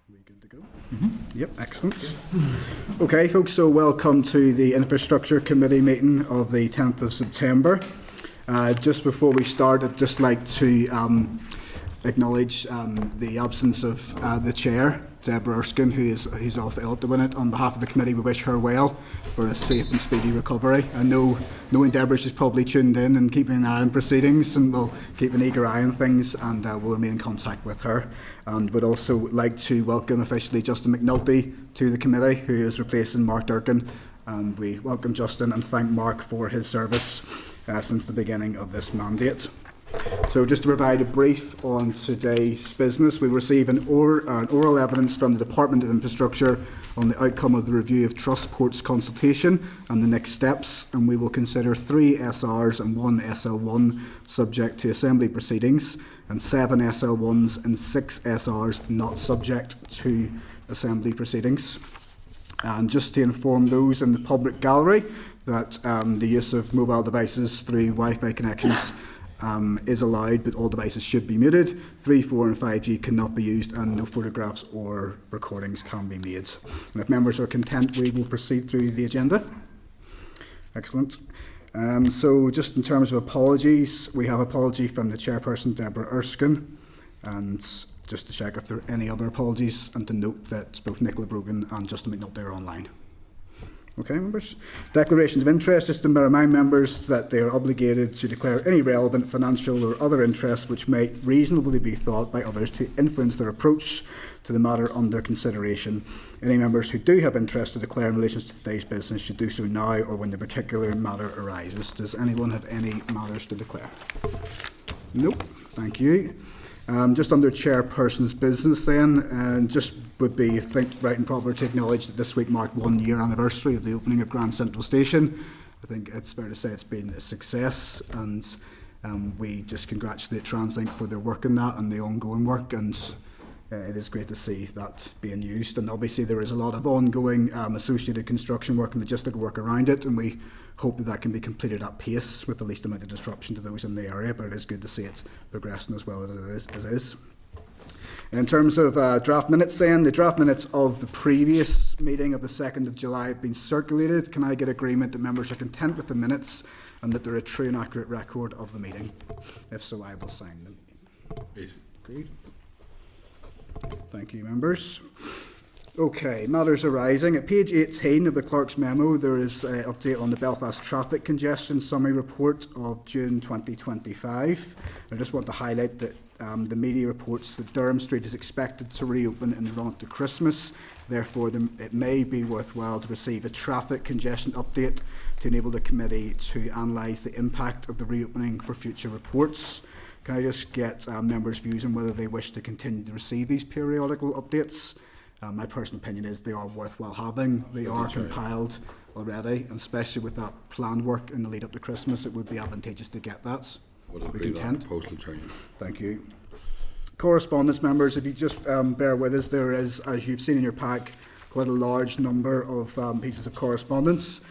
Are we good to go? Yep, excellent. Okay, folks, so welcome to the Infrastructure Committee meeting of the 10th of September. Just before we start, I'd just like to acknowledge the absence of the Chair, Deborah Erskine, who's off ill at the minute. On behalf of the committee, we wish her well for a safe and speedy recovery. I know, knowing Deborah, she's probably tuned in and keeping an eye on proceedings, and we'll keep an eager eye on things, and we'll remain in contact with her. And would also like to welcome officially Justin McNulty to the committee, who is replacing Mark Durkin. And we welcome Justin and thank Mark for his service since the beginning of this mandate. So just to provide a brief on today's business, we receive an oral evidence from the Department of Infrastructure on the outcome of the review of Trustport's consultation and the next steps, and we will consider 3 SRs and 1 SL1 subject to Assembly proceedings, and 7 SL1s and 6 SRs not subject to Assembly proceedings. And just to inform those in the public gallery that the use of mobile devices through Wi-Fi connections is allowed, but all devices should be muted. 3, 4 and 5G cannot be used, and no photographs or recordings can be made. And if members are content, we will proceed through the agenda. Excellent. So just in terms of apologies, we have apology from the chairperson, Deborah Erskine, and just to check if there are any other apologies, and to note that both Nicola Brogan and Justin McNulty are online. Okay, members. Declarations of interest, just to remind members that they are obligated to declare any relevant financial or other interests which may reasonably be thought by others to influence their approach to the matter under consideration. Any members who do have interest to declare in relation to today's business should do so now or when the particular matter arises. Does anyone have any matters to declare? Nope. Thank you. Just under chairperson's business then, just would be, I think, right and proper to acknowledge that this week marked 1 year anniversary of the opening of Grand Central Station. I think it's fair to say it's been a success, and we just congratulate TransLink for their work in that and the ongoing work, and it is great to see that being used. And obviously there is a lot of ongoing associated construction work and logistical work around it, and we hope that that can be completed at pace with the least amount of disruption to those in the area, but it is good to see it progressing as well as it is. In terms of draft minutes then, the draft minutes of the previous meeting of the 2nd of July have been circulated. Can I get agreement that members are content with the minutes and that they're a true and accurate record of the meeting? If so, I will sign them. Agreed. Thank you, members. Okay, matters arising. At page 18 of the clerk's memo, there is an update on the Belfast traffic congestion summary report of June 2025. I just want to highlight that the media reports that Durham Street is expected to reopen in the run-up to Christmas. Therefore, it may be worthwhile to receive a traffic congestion update to enable the committee to analyse the impact of the reopening for future reports. Can I just get members' views on whether they wish to continue to receive these periodical updates? My personal opinion is they are worthwhile having. They are compiled already, and especially with that planned work in the lead up to Christmas, it would be advantageous to get that. Would agree with that proposal, Chair. Thank you. Correspondence, members, if you just bear with us, there is, as you've seen in your pack, quite a large number of pieces of correspondence.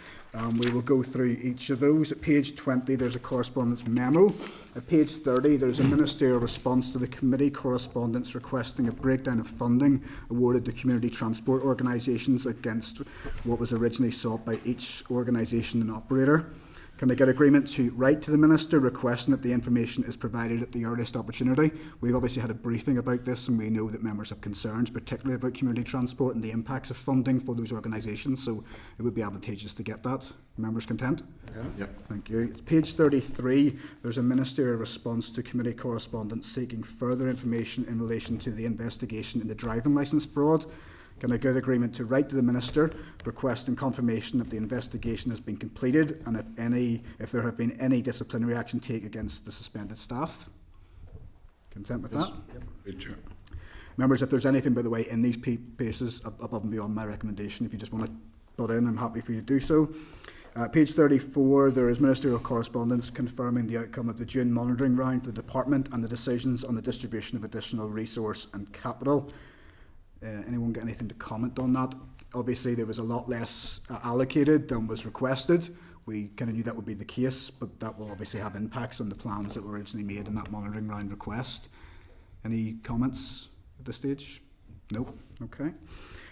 We will go through each of those. At page 20, there's a correspondence memo. At page 30, there's a ministerial response to the committee correspondence requesting a breakdown of funding awarded to community transport organisations against what was originally sought by each organisation and operator. Can I get agreement to write to the Minister requesting that the information is provided at the earliest opportunity? We've obviously had a briefing about this, and we know that members have concerns, particularly about community transport and the impacts of funding for those organisations, so it would be advantageous to get that. Members content? Yeah. Yep. Thank you. Page 33, there's a ministerial response to committee correspondence seeking further information in relation to the investigation into driving licence fraud. Can I get agreement to write to the Minister requesting confirmation that the investigation has been completed and if there have been any disciplinary action taken against the suspended staff? Content with that? Good, Chair. Members, if there's anything, by the way, in these pieces above and beyond my recommendation, if you just want to butt in, I'm happy for you to do so. Page 34, there is ministerial correspondence confirming the outcome of the June monitoring round for the Department and the decisions on the distribution of additional resource and capital. Anyone got anything to comment on that? Obviously, there was a lot less allocated than was requested. We kind of knew that would be the case, but that will obviously have impacts on the plans that were originally made in that monitoring round request. Any comments at this stage? No. Okay.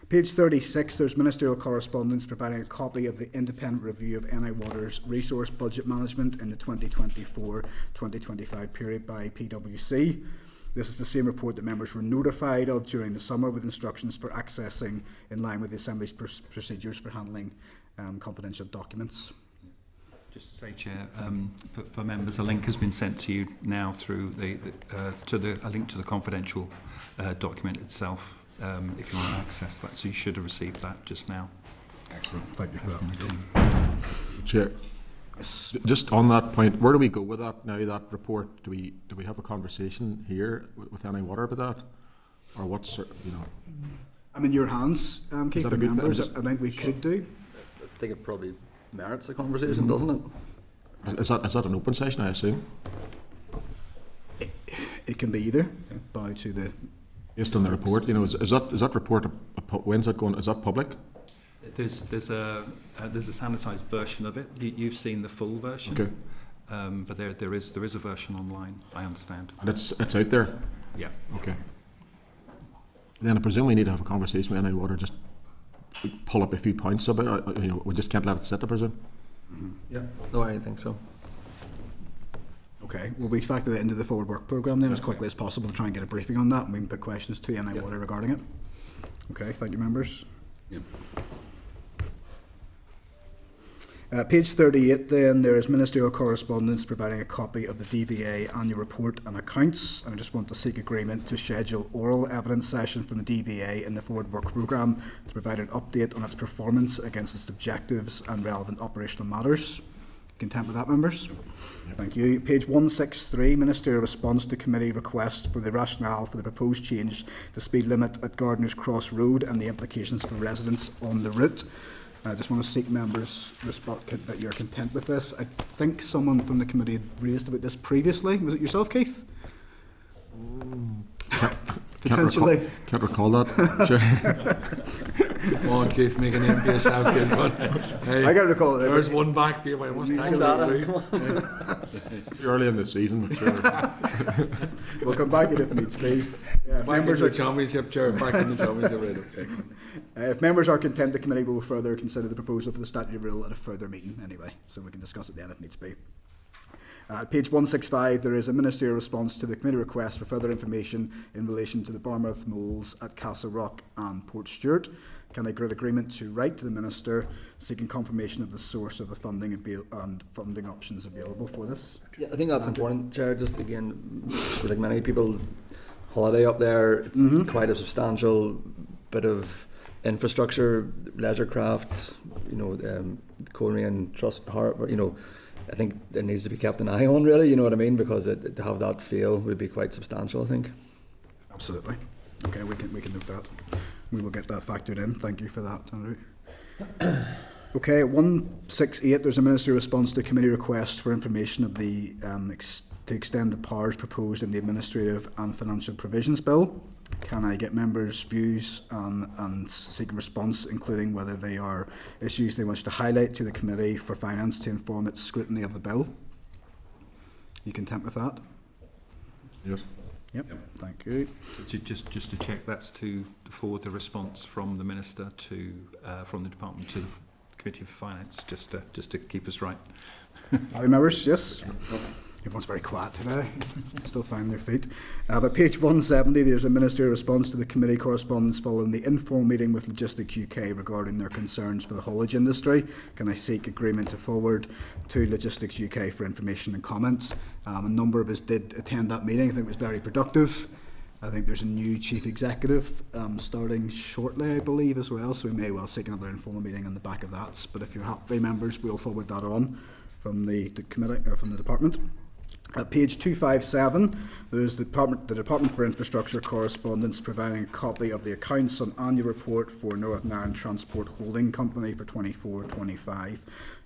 Page 36, there's ministerial correspondence providing a copy of the independent review of NI Water's resource budget management in the 2024-2025 period by PwC. This is the same report that members were notified of during the summer, with instructions for accessing in line with the Assembly's procedures for handling confidential documents. Just to say, Chair, for members, a link has been sent to you now through a link to the confidential document itself. If you want to access that, so you should have received that just now. Excellent, thank you for that. Chair, just on that point, where do we go with that now? That report, do we have a conversation here with NI Water about that, or what's I'm in your hands, Keith, and members. I think we could do. I think it probably merits a conversation, doesn't it? Is that an open session, I assume? It can be either. Bow to the. Based on the report, is that report when's that going? Is that public? There's a sanitised version of it. You've seen the full version, okay. But there is a version online. I understand. And it's out there. Yeah. Okay. Then I presume we need to have a conversation with NI Water. Just pull up a few points about it. We just can't let it sit, I presume. Mm-hmm. Yeah. No, I think so. Okay, we'll be factor that into the forward work programme then as quickly as possible to try and get a briefing on that, and we can put questions to NI Water regarding it. Okay, thank you, members. Yep. Page 38 then, there is ministerial correspondence providing a copy of the DVA annual report and accounts, and I just want to seek agreement to schedule oral evidence session from the DVA in the forward work programme to provide an update on its performance against its objectives and relevant operational matters. Content with that, members? Yep. Thank you. Page 163, ministerial response to committee request for the rationale for the proposed change to speed limit at Gardeners Cross Road and the implications for residents on the route. I just want to seek members' response that you're content with this. I think someone from the committee had raised about this previously. Was it yourself, Keith? Potentially. Can't recall that. Sure. Come on, Keith, make a name for yourself, kid. Hey, I got to recall it. There's one back for you. I must tackle Early in the season. Sure. We'll come back to it if needs be. Members are championship chair. Back in the championship. Right, okay. If members are content, the committee will further consider the proposal for the statutory rule at a further meeting anyway, so we can discuss it then if needs be. Page 165, there is a ministerial response to the committee request for further information in relation to the Barmouth moles at Castle Rock and Port Stewart. Can I grant agreement to write to the Minister seeking confirmation of the source of the funding and funding options available for this? Yeah, I think that's important, Chair. Just again, so like many people, holiday up there, it's quite a substantial bit of infrastructure, leisure crafts, Coleraine Trust, I think it needs to be kept an eye on, really, you know what I mean, because to have that feel would be quite substantial, I think. Absolutely. Okay, we can note that. We will get that factored in. Thank you for that, Andrew. Okay, at 168, there's a ministerial response to a committee request for information of the to extend the powers proposed in the Administrative and Financial Provisions Bill. Can I get members' views and seek a response, including whether they are issues they wish to highlight to the Committee for Finance to inform its scrutiny of the bill? You content with that? Yes. Yep. Thank you. Just to check, that's to forward the response from the Minister to from the Department to the Committee for Finance, just to keep us right. Happy members? Yes. Everyone's very quiet today. Still finding their feet. But page 170, there's a ministerial response to the committee correspondence following the informal meeting with Logistics UK regarding their concerns for the haulage industry. Can I seek agreement to forward to Logistics UK for information and comments? A number of us did attend that meeting. I think it was very productive. I think there's a new chief executive starting shortly, I believe, as well. So we may well seek another informal meeting on the back of that. But if you're happy, members, we'll forward that on from the committee or from the department. At page 257, there's the Department for Infrastructure correspondence providing a copy of the accounts on annual report for Northern Ireland Transport Holding Company for 24-25.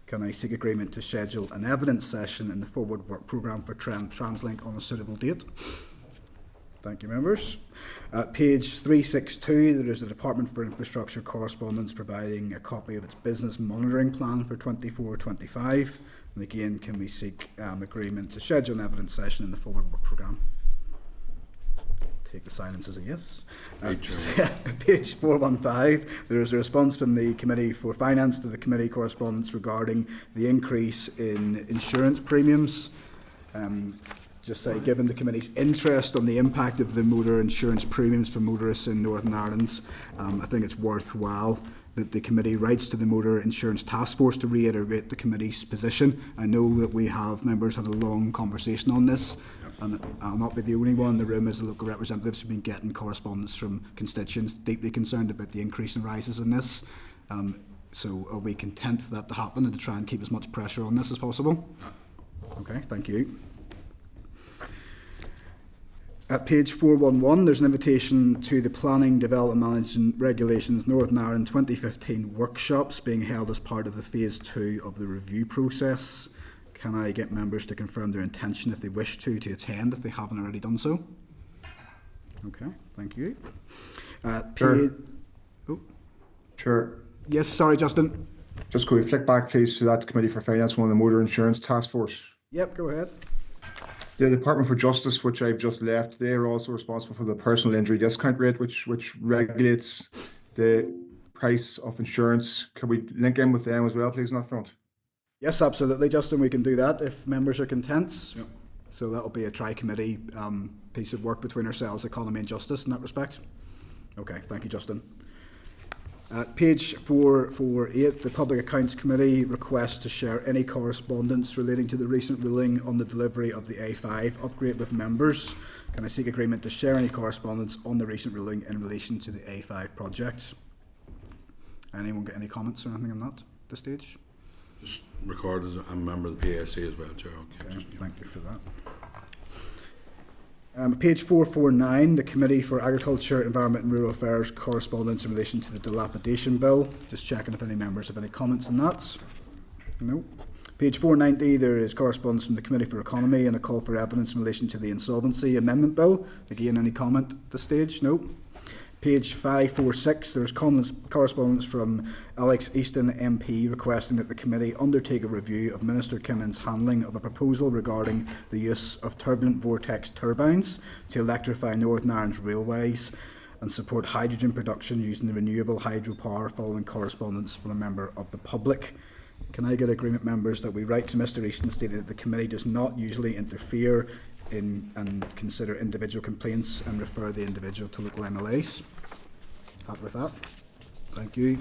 Can I seek agreement to schedule an evidence session in the forward work programme for TransLink on a suitable date? Thank you, members. At page 362, there is the Department for Infrastructure correspondence providing a copy of its business monitoring plan for 24-25. And again, can we seek agreement to schedule an evidence session in the forward work programme? Take the silence as a yes. Right, Chair. Page 415, there is a response from the Committee for Finance to the committee correspondence regarding the increase in insurance premiums. Just say, given the committee's interest on the impact of the motor insurance premiums for motorists in Northern Ireland, I think it's worthwhile that the committee writes to the Motor Insurance Task Force to reiterate the committee's position. I know that we have members had a long conversation on this, and I'll not be the only one in the room as the local representatives who've been getting correspondence from constituents deeply concerned about the increase in rises in this. So are we content for that to happen and to try and keep as much pressure on this as possible? Okay, thank you. At page 411, there's an invitation to the Planning, Development, Management Regulations Northern Ireland 2015 workshops being held as part of the Phase 2 of the review process. Can I get members to confirm their intention if they wish to attend, if they haven't already done so? Okay, thank you. Sure. Oh. Sure. Yes, sorry, Justin. Just could we flick back, please, to that Committee for Finance one, the Motor Insurance Task Force? Yep, go ahead. The Department for Justice, which I've just left, they are also responsible for the personal injury discount rate, which regulates the price of insurance. Can we link in with them as well, please, on that front? Yes, absolutely, Justin. We can do that if members are content. Yep. So that'll be a tri-committee piece of work between ourselves, Economy and Justice in that respect. Okay, thank you, Justin. Page 448, the Public Accounts Committee requests to share any correspondence relating to the recent ruling on the delivery of the A5 upgrade with members. Can I seek agreement to share any correspondence on the recent ruling in relation to the A5 project? Anyone get any comments or anything on that at this stage? Just record as I'm a member of the PSC as well, Chair. Okay, thank you for that. Page 449, the Committee for Agriculture, Environment and Rural Affairs correspondence in relation to the dilapidation bill. Just checking if any members have any comments on that. No. Page 490, there is correspondence from the Committee for Economy and a call for evidence in relation to the Insolvency Amendment Bill. Again, any comment at this stage? No. Page 546, there is correspondence from Alex Easton MP requesting that the committee undertake a review of Minister Kimmins' handling of a proposal regarding the use of turbulent vortex turbines to electrify Northern Ireland's railways and support hydrogen production using the renewable hydropower, following correspondence from a member of the public. Can I get agreement, members, that we write to Mr Easton stating that the committee does not usually interfere in and consider individual complaints and refer the individual to local MLAs? Happy with that? Thank you.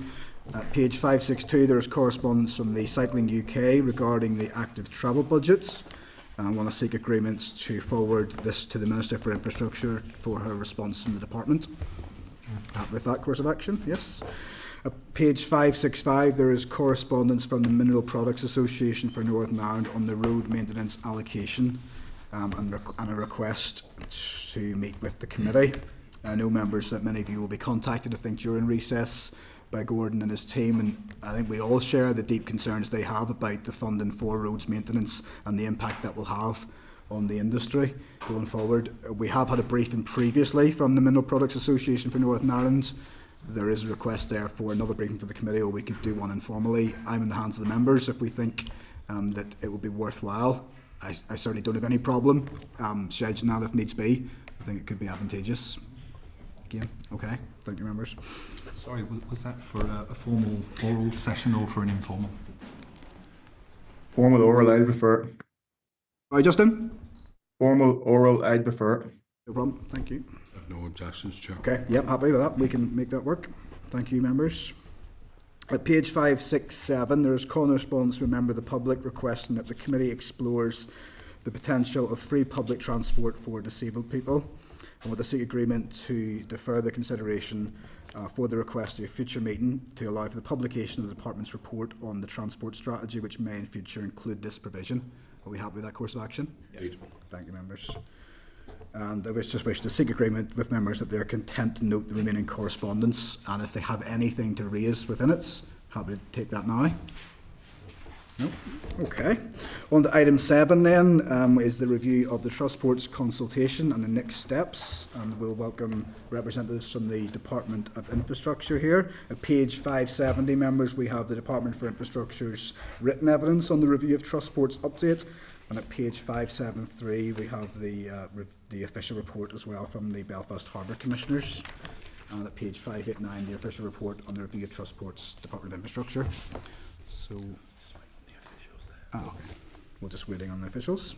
At page 562, there is correspondence from the Cycling UK regarding the active travel budgets. I want to seek agreements to forward this to the Minister for Infrastructure for her response from the department. Happy with that course of action? Yes. At page 565, there is correspondence from the Mineral Products Association for Northern Ireland on the road maintenance allocation. And a request to meet with the committee. I know, members, that many of you will be contacted, I think, during recess by Gordon and his team, and I think we all share the deep concerns they have about the funding for roads maintenance and the impact that will have on the industry going forward. We have had a briefing previously from the Mineral Products Association for Northern Ireland. There is a request there for another briefing for the committee, or we could do one informally. I'm in the hands of the members if we think that it would be worthwhile. I certainly don't have any problem scheduling that if needs be. I think it could be advantageous. Again, okay. Thank you, members. Sorry, was that for a formal oral session or for an informal? Formal oral, I'd prefer. Hi, Justin. Formal oral, I'd prefer. No problem. Thank you. I have no objections, Chair. Okay. Yep. Happy with that. We can make that work. Thank you, members. At page 567, there is correspondence from a member of the public requesting that the committee explores the potential of free public transport for disabled people. I want to seek agreement to defer the consideration for the request to a future meeting to allow for the publication of the Department's report on the transport strategy, which may in future include this provision. Are we happy with that course of action? Yep. Thank you, members. And I just wish to seek agreement with members that they are content to note the remaining correspondence, and if they have anything to raise within it, happy to take that now. No? Okay. On to item 7 then, is the review of the Trustport's consultation and the next steps, and we'll welcome representatives from the Department of Infrastructure here. At page 570, members, we have the Department for Infrastructure's written evidence on the review of Trustport's update And at page 573, we have the official report as well from the Belfast Harbour Commissioners. And at page 589, the official report on the review of Trustport's Department of Infrastructure. So, okay. We're just waiting on the officials.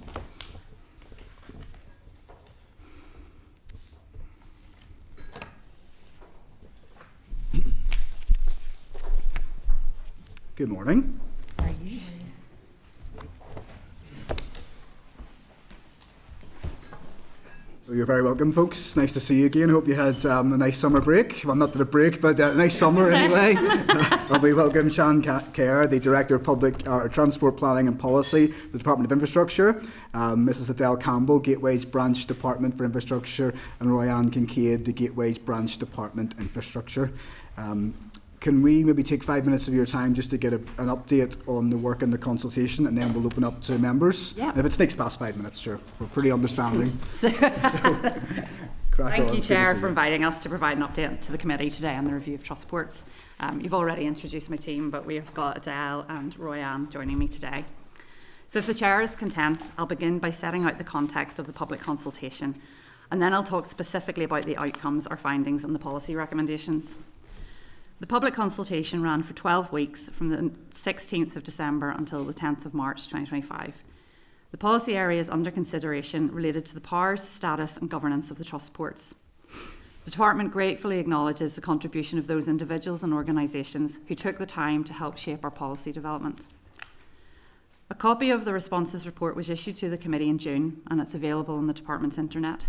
Good morning. How are you? So you're very welcome, folks. Nice to see you again. Hope you had a nice summer break. Well, not that a break, but a nice summer anyway. We welcome Sian Kerr, the Director of Public Transport Planning and Policy, the Department of Infrastructure, Mrs. Adele Campbell, Gateways Branch Department for Infrastructure, and Royanne Kincaid, the Gateways Branch Department Infrastructure. Can we maybe take 5 minutes of your time just to get an update on the work and the consultation, and then we'll open up to members? Yeah. And if it takes past 5 minutes, sure. We're pretty understanding. Thank you, Chair, for inviting us to provide an update to the committee today on the review of Trustports. You've already introduced my team, but we have got Adele and Royanne joining me today. So if the Chair is content, I'll begin by setting out the context of the public consultation, and then I'll talk specifically about the outcomes or findings and the policy recommendations. The public consultation ran for 12 weeks from the 16th of December until the 10th of March 2025. The policy areas under consideration related to the powers, status and governance of the Trustports. The Department gratefully acknowledges the contribution of those individuals and organisations who took the time to help shape our policy development. A copy of the responses report was issued to the committee in June, and it's available on the Department's internet.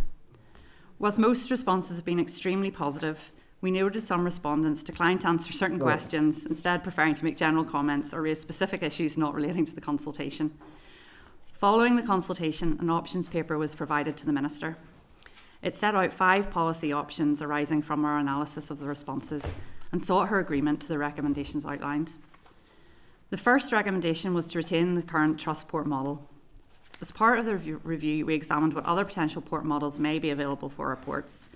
Whilst most responses have been extremely positive, we noted some respondents declined to answer certain questions, instead preferring to make general comments or raise specific issues not relating to the consultation. Following the consultation, an options paper was provided to the Minister. It set out 5 policy options arising from our analysis of the responses and sought her agreement to the recommendations outlined. The first recommendation was to retain the current Trustport model. As part of the review, we examined what other potential port models may be available for our ports.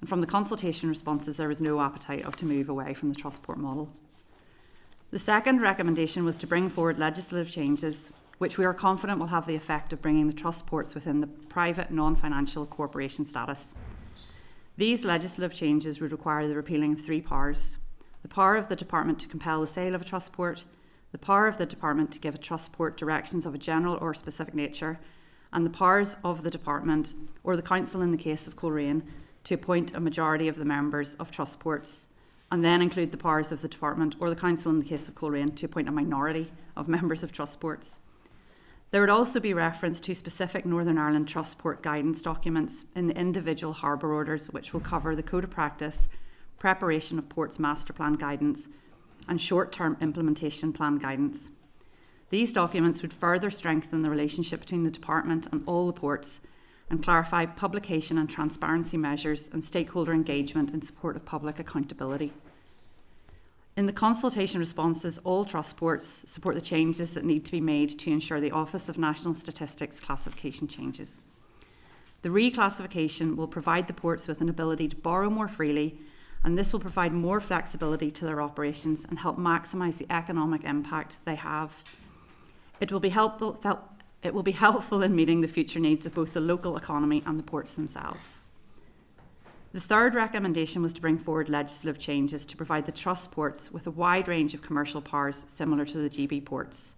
And from the consultation responses, there was no appetite to move away from the Trustport model. The second recommendation was to bring forward legislative changes, which we are confident will have the effect of bringing the Trustports within the private non-financial corporation status. These legislative changes would require the repealing of 3 powers: the power of the Department to compel the sale of a Trustport, the power of the Department to give a Trustport directions of a general or specific nature, and the powers of the Department, or the Council in the case of Coleraine, to appoint a majority of the members of Trustports, and then include the powers of the Department or the Council in the case of Coleraine to appoint a minority of members of Trustports. There would also be reference to specific Northern Ireland Trustport guidance documents in the individual harbour orders, which will cover the code of practice, preparation of ports master plan guidance, and short-term implementation plan guidance. These documents would further strengthen the relationship between the Department and all the ports, and clarify publication and transparency measures and stakeholder engagement in support of public accountability. In the consultation responses, all Trustports support the changes that need to be made to ensure the Office of National Statistics classification changes. The reclassification will provide the ports with an ability to borrow more freely, and this will provide more flexibility to their operations and help maximise the economic impact they have. It will be helpful in meeting the future needs of both the local economy and the ports themselves. The third recommendation was to bring forward legislative changes to provide the Trustports with a wide range of commercial powers similar to the GB ports.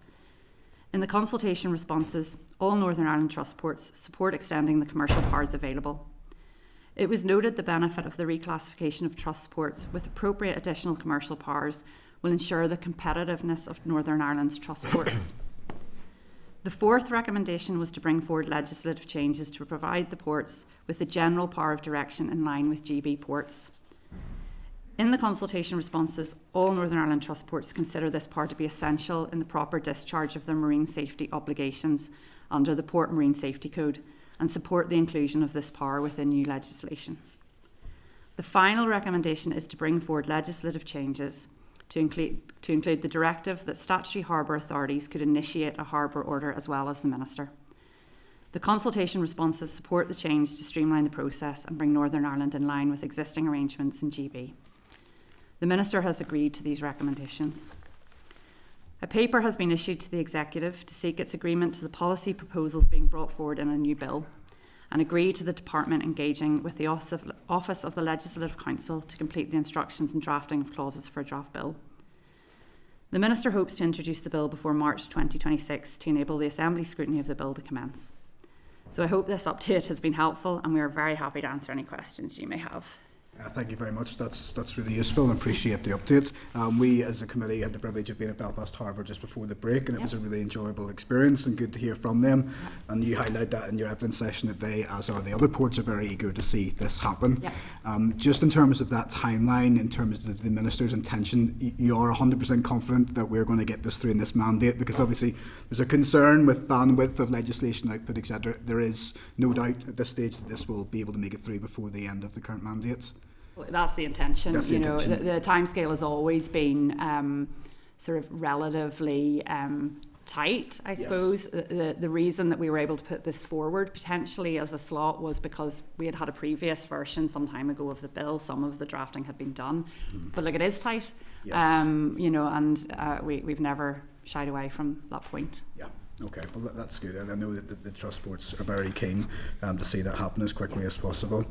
In the consultation responses, all Northern Ireland Trustports support extending the commercial powers available. It was noted the benefit of the reclassification of Trustports with appropriate additional commercial powers will ensure the competitiveness of Northern Ireland's Trustports. The fourth recommendation was to bring forward legislative changes to provide the ports with the general power of direction in line with GB ports. In the consultation responses, all Northern Ireland Trustports consider this power to be essential in the proper discharge of their marine safety obligations under the Port Marine Safety Code and support the inclusion of this power within new legislation. The final recommendation is to bring forward legislative changes to include the directive that statutory harbour authorities could initiate a harbour order as well as the Minister. The consultation responses support the change to streamline the process and bring Northern Ireland in line with existing arrangements in GB. The Minister has agreed to these recommendations. A paper has been issued to the Executive to seek its agreement to the policy proposals being brought forward in a new bill, and agree to the Department engaging with the Office of the Legislative Council to complete the instructions and drafting of clauses for a draft bill. The Minister hopes to introduce the bill before March 2026 to enable the Assembly scrutiny of the bill to commence. So I hope this update has been helpful, and we are very happy to answer any questions you may have. Thank you very much. That's really useful, and appreciate the updates. We, as a committee, had the privilege of being at Belfast Harbour just before the break, and it was a really enjoyable experience and good to hear from them. And you highlight that in your evidence session that they, as are the other ports, are very eager to see this happen. Just in terms of that timeline, in terms of the Minister's intention, you are 100% confident that we're going to get this through in this mandate, because obviously there's a concern with bandwidth of legislation output, etc. There is no doubt at this stage that this will be able to make it through before the end of the current mandates. Well, that's the intention. That's the intention. The timescale has always been sort of relatively tight, I suppose. The reason that we were able to put this forward potentially as a slot was because we had a previous version some time ago of the bill. Some of the drafting had been done, but look, it is tight. And we've never shied away from that point. Yeah. Okay, well that's good. And I know that the trust boards are very keen to see that happen as quickly as possible.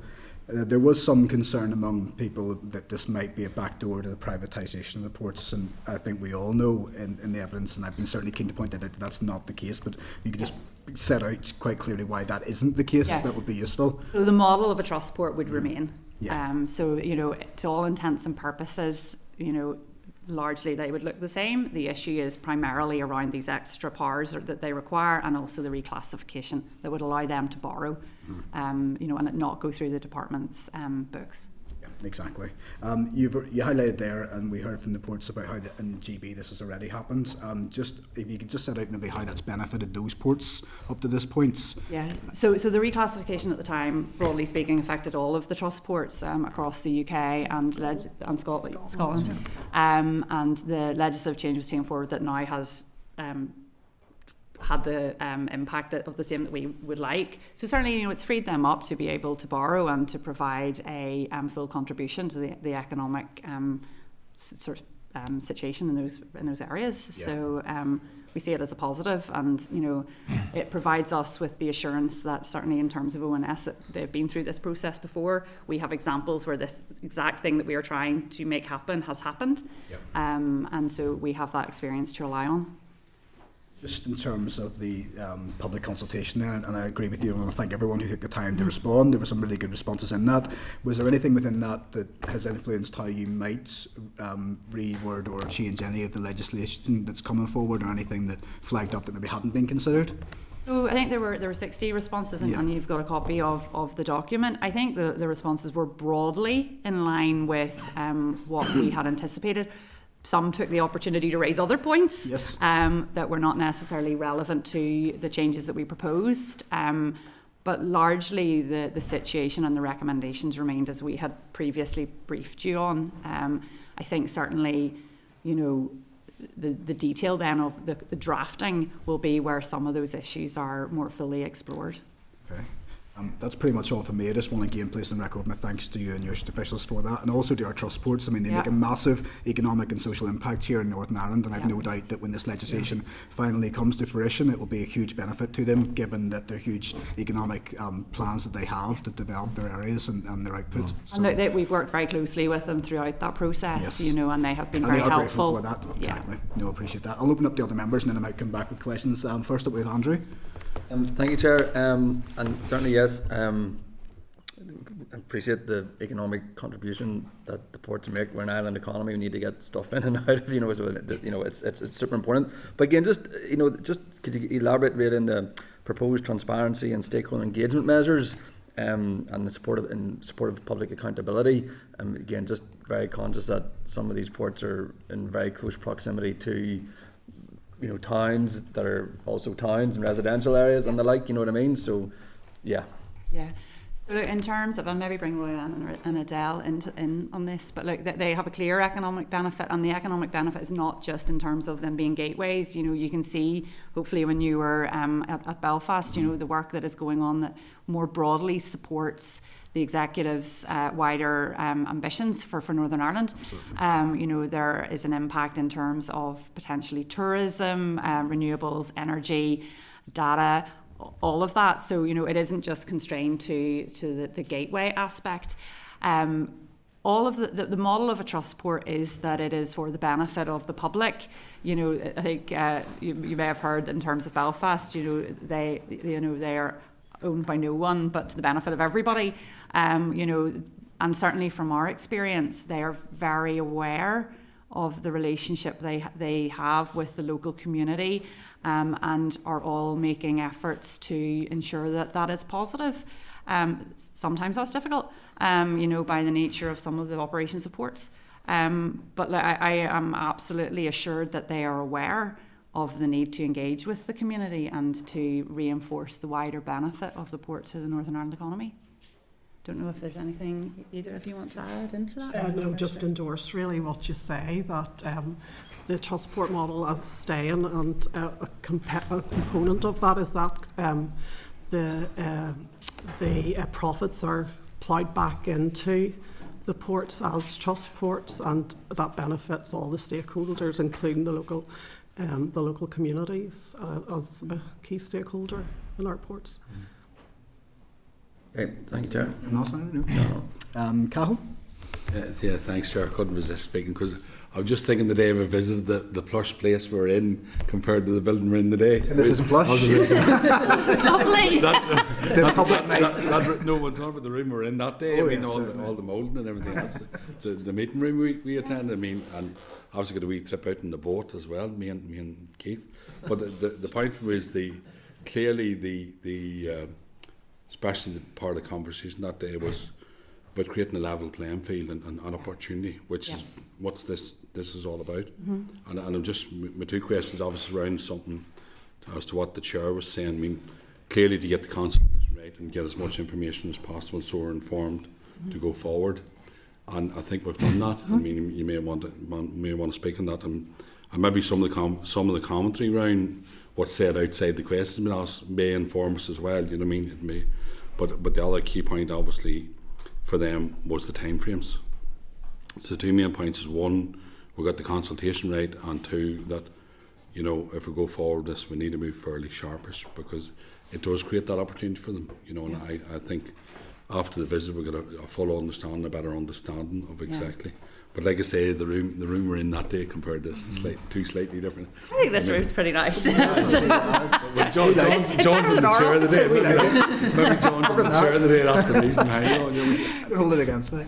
There was some concern among people that this might be a backdoor to the privatisation of the ports, and I think we all know in the evidence, and I've been certainly keen to point out that that's not the case, but you could just set out quite clearly why that isn't the case. That would be useful. So the model of a trust port would remain. So, to all intents and purposes, largely they would look the same. The issue is primarily around these extra powers that they require, and also the reclassification that would allow them to borrow, and it not go through the department's books. Yeah, exactly. You highlighted there, and we heard from the ports about how in GB this has already happened. Just if you could just set out maybe how that's benefited those ports up to this point. Yeah. So the reclassification at the time, broadly speaking, affected all of the trust ports across the UK and Scotland. And the legislative change was taken forward that now has had the impact of the same that we would like. So certainly, it's freed them up to be able to borrow and to provide a full contribution to the economic situation in those areas. Yeah. So we see it as a positive, and it provides us with the assurance that certainly in terms of ONS, that they've been through this process before. We have examples where this exact thing that we are trying to make happen has happened. Yep. And so we have that experience to rely on. Just in terms of the public consultation there, and I agree with you, I want to thank everyone who took the time to respond. There were some really good responses in that. Was there anything within that that has influenced how you might reword or change any of the legislation that's coming forward, or anything that flagged up that maybe hadn't been considered? So I think there were 60 responses, and you've got a copy of the document. I think the responses were broadly in line with what we had anticipated. Some took the opportunity to raise other points that were not necessarily relevant to the changes that we proposed. But largely the situation and the recommendations remained as we had previously briefed you on. I think certainly, the detail then of the drafting will be where some of those issues are more fully explored. Okay. That's pretty much all for me. I just want to again place on record my thanks to you and your officials for that, and also to our trust ports. I mean, they make a massive economic and social impact here in Northern Ireland, and I've no doubt that when this legislation finally comes to fruition, it will be a huge benefit to them, given that they're huge economic plans that they have to develop their areas and their output. So, and look, we've worked very closely with them throughout that process, and they have been very helpful. For that. Exactly. No, appreciate that. I'll open up the other members, and then I might come back with questions. First up, we have Andrew. Thank you, Chair. And certainly, yes, I appreciate the economic contribution that the ports make. We're an island economy. We need to get stuff in and out of, so it's super important. But again, just could you elaborate really in the proposed transparency and stakeholder engagement measures, and the support of public accountability? Again, just very conscious that some of these ports are in very close proximity to towns that are also towns and residential areas and the like, you know what I mean? So, yeah. So look, in terms of, I'll maybe bring Royanne and Adele in on this, but look, they have a clear economic benefit, and the economic benefit is not just in terms of them being gateways. You know, you can see, hopefully when you were at Belfast, you know, the work that is going on that more broadly supports the executive's wider ambitions for Northern Ireland. You know, there is an impact in terms of potentially tourism, renewables, energy, data, all of that. So, you know, it isn't just constrained to the gateway aspect. All of the model of a trust port is that it is for the benefit of the public. You know, I think you may have heard in terms of Belfast, you know, they are owned by no one, but to the benefit of everybody. You know, and certainly from our experience, they are very aware of the relationship they have with the local community, and are all making efforts to ensure that that is positive. Sometimes that's difficult, you know, by the nature of some of the operation supports. But I am absolutely assured that they are aware of the need to engage with the community and to reinforce the wider benefit of the port to the Northern Ireland economy. Don't know if there's anything either of you want to add into that. No, just endorse really what you say, that the trust port model as staying, and a component of that is that the profits are ploughed back into the ports as trust ports, and that benefits all the stakeholders, including the local communities as a key stakeholder in our ports. Okay, thank you, Chair. No. Cahill? Yeah, thanks, Chair. I couldn't resist speaking because I was just thinking the day we visited the plush place we're in compared to the building we're in today. And this isn't plush? It's lovely. The public night. No, we're talking about the room we're in that day. Oh, I mean, yes, all the moulding and everything else. So the meeting room we attended, I mean, and obviously got a wee trip out in the boat as well, me and Keith. But the point for me is clearly the especially the part of the conversation that day was about creating a level playing field and an opportunity, which is what this is all about. And I'm just, my two questions obviously around something as to what the Chair was saying. I mean, clearly to get the consultation right and get as much information as possible so we're informed to go forward. And I think we've done that. I mean, you may want to speak on that, and maybe some of the commentary around what's said outside the question may inform us as well. You know what I mean? It may, but the other key point, obviously, for them was the timeframes. So two main points is one, we got the consultation right, and two, that, you know, if we go forward this, we need to move fairly sharpish because it does create that opportunity for them. You know, and I think after the visit we got a full understanding, a better understanding of exactly. But like I say, the room we're in that day compared to this is two slightly different. I think this room's pretty nice. John's in the chair today. Maybe John's in the chair today. That's the reason. You're holding it against me.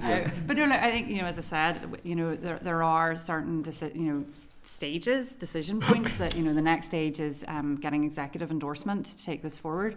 But no, I think, you know, as I said, you know, there are certain stages, decision points that, you know, the next stage is getting executive endorsement to take this forward.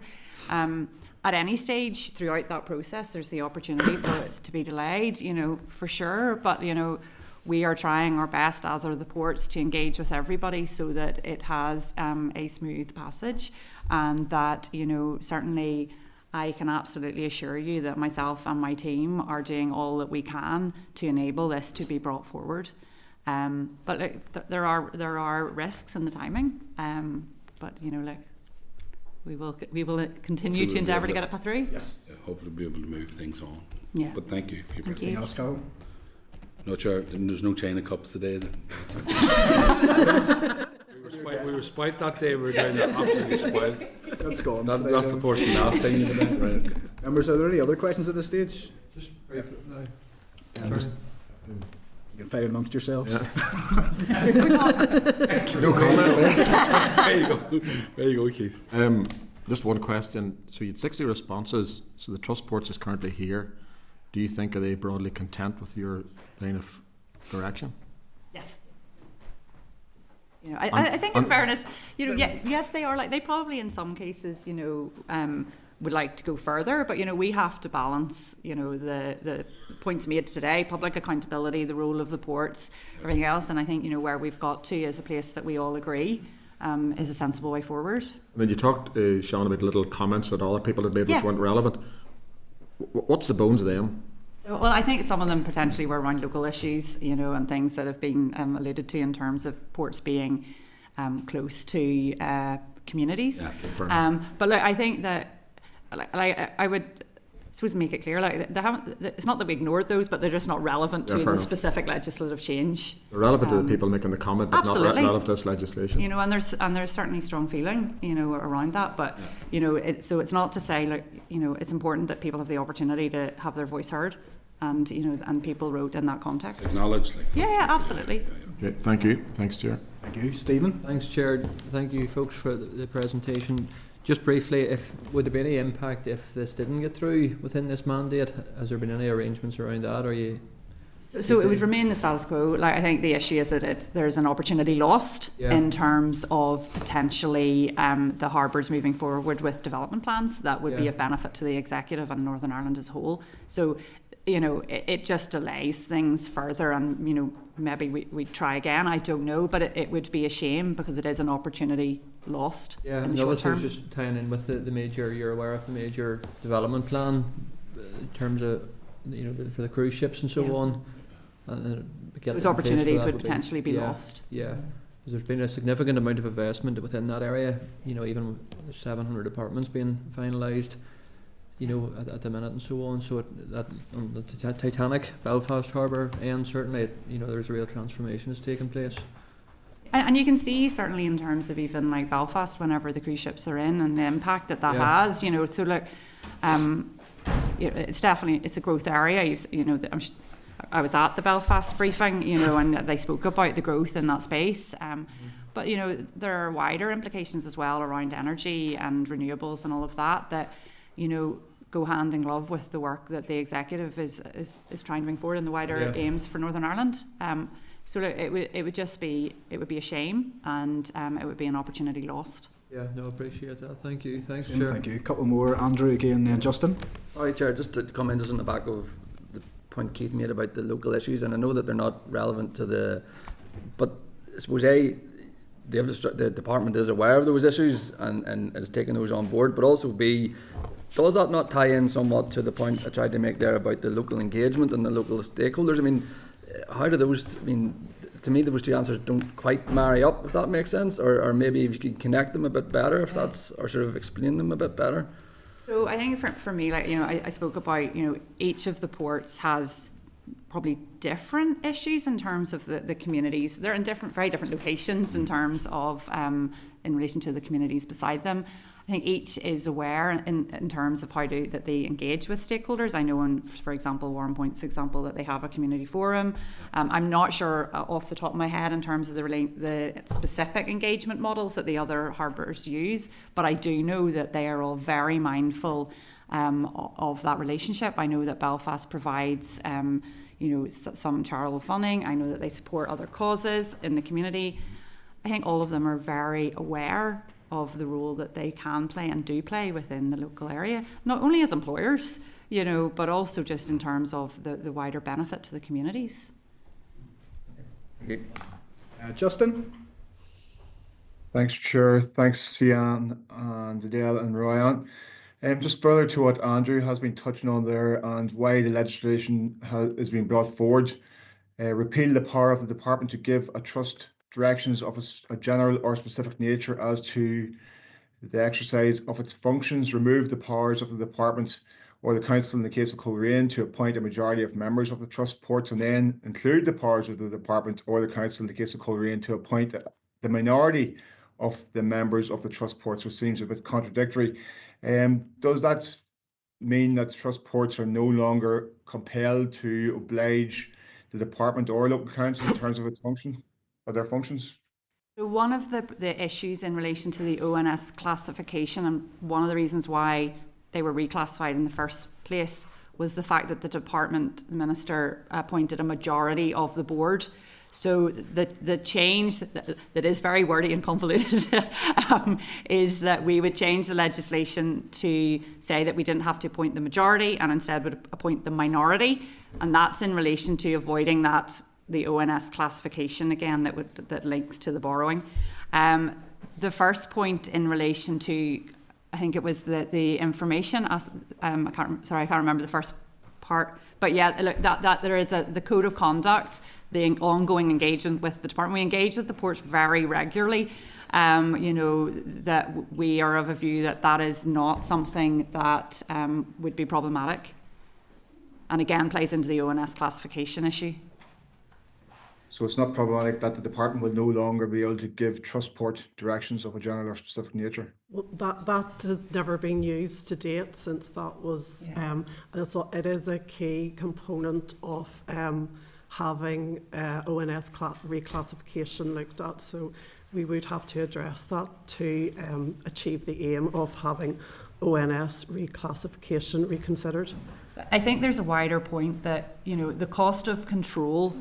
At any stage throughout that process, there's the opportunity for it to be delayed, you know, for sure. But, you know, we are trying our best, as are the ports, to engage with everybody so that it has a smooth passage, and that, you know, certainly I can absolutely assure you that myself and my team are doing all that we can to enable this to be brought forward. But look, there are risks in the timing. But, you know, look, we will continue to endeavour to get it put through. Yes, hopefully be able to move things on. Yeah. But thank you. Anything else, Cahill? No, Chair, there's no China cups today then. we were spoilt that day, we were down there absolutely spoilt. That's gone. That's the first and last thing you did, right? Members, are there any other questions at this stage? Just You can fight amongst yourselves. Yeah. No comment. There you go, Keith. Just one question. So you had 60 responses. So the trust ports is currently here. Do you think, are they broadly content with your line of direction? Yes. You know, I think in fairness, you know, yes, they are. Like, they probably in some cases, you know, would like to go further, but, you know, we have to balance, you know, the points made today, public accountability, the role of the ports, everything else. And I think, you know, where we've got to is a place that we all agree is a sensible way forward. And then you talked, Sean, about little comments that other people had made which weren't relevant. What's the bones of them? So, well, I think some of them potentially were around local issues, you know, and things that have been alluded to in terms of ports being close to communities. Yeah, but look, I think that I would suppose make it clear, like they haven't. It's not that we ignored those, but they're just not relevant to the specific legislative change. They're relevant to the people making the comment, but not relevant to this legislation. You know, and there's certainly strong feeling, you know, around that. But you know, so it's not to say, like, you know, it's important that people have the opportunity to have their voice heard, and you know, and people wrote in that context. Acknowledged. Like, Yeah, absolutely. Okay, thank you. Thanks, Chair. Thank you, Stephen. Thanks, Chair. Thank you, folks, for the presentation. Just briefly, would there be any impact if this didn't get through within this mandate? Has there been any arrangements around that? Or you? So it would remain the status quo. Like, I think the issue is that there's an opportunity lost in terms of potentially the harbours moving forward with development plans that would be of benefit to the executive and Northern Ireland as a whole. So, you know, it just delays things further, and you know, maybe we try again. I don't know, but it would be a shame because it is an opportunity lost. Yeah, in the short term. I was just tying in with the major. You're aware of the major development plan in terms of, you know, for the cruise ships and so on. And those opportunities would potentially be lost. Yeah, there's been a significant amount of investment within that area. You know, even with 700 apartments being finalised, you know, at the minute and so on. So that on the Titanic, Belfast Harbour, and certainly, you know, there's a real transformation that's taken place. And you can see certainly in terms of even like Belfast, whenever the cruise ships are in, and the impact that has, you know. So look, it's definitely, it's a growth area. You know, I was at the Belfast briefing, you know, and they spoke about the growth in that space. But you know, there are wider implications as well around energy and renewables and all of that, you know, go hand in glove with the work that the executive is trying to bring forward and the wider aims for Northern Ireland. So look, it would be a shame, and it would be an opportunity lost. Yeah, no, appreciate that. Thank you. Thanks, Jim, Chair. thank you. A couple more, Andrew again, then Justin. Sorry, Chair, just to comment just on the back of the point Keith made about the local issues, and I know that they're not relevant to the, but I suppose the department is aware of those issues and is taking those on board, but also B, does that not tie in somewhat to the point I tried to make there about the local engagement and the local stakeholders? I mean, how do those, I mean, to me those two answers don't quite marry up, if that makes sense, or maybe if you could connect them a bit better, if that's, or sort of explain them a bit better. So I think for me, like, you know, I spoke about, you know, each of the ports has probably different issues in terms of the communities. They're in very different locations in terms of in relation to the communities beside them. I think each is aware in terms of that they engage with stakeholders. I know, for example, Warren Point's example, that they have a community forum. I'm not sure off the top of my head in terms of the specific engagement models that the other harbours use, but I do know that they are all very mindful of that relationship. I know that Belfast provides you know, some charitable funding. I know that they support other causes in the community. I think all of them are very aware of the role that they can play and do play within the local area, not only as employers, you know, but also just in terms of the wider benefit to the communities. Okay. Justin? Thanks, Chair. Thanks, Sian and Adele and Royanne. Just further to what Andrew has been touching on there and why the legislation has been brought forward, repeal the power of the department to give a trust directions of a general or specific nature as to the exercise of its functions, remove the powers of the department or the council in the case of Coleraine to appoint a majority of members of the trust ports, and then include the powers of the department or the council in the case of Coleraine to appoint the minority of the members of the trust ports, which seems a bit contradictory. Does that mean that trust ports are no longer compelled to oblige the department or local council in terms of its function? Are their functions? So one of the issues in relation to the ONS classification, and one of the reasons why they were reclassified in the first place, was the fact that the minister appointed a majority of the board. So the change that is very wordy and convoluted is that we would change the legislation to say that we didn't have to appoint the majority and instead would appoint the minority, and that's in relation to avoiding the ONS classification again that links to the borrowing. The first point in relation to I think it was the information. I can't remember the first part. But yeah, look, that there is the code of conduct, the ongoing engagement with the department. We engage with the ports very regularly. That we are of a view that is not something that would be problematic. And again, plays into the ONS classification issue. So it's not problematic that the department will no longer be able to give Trustport directions of a general or specific nature? Well, that has never been used to date since that was, and it is a key component of having ONS reclassification looked at. So we would have to address that to achieve the aim of having ONS reclassification reconsidered. I think there's a wider point that, the cost of control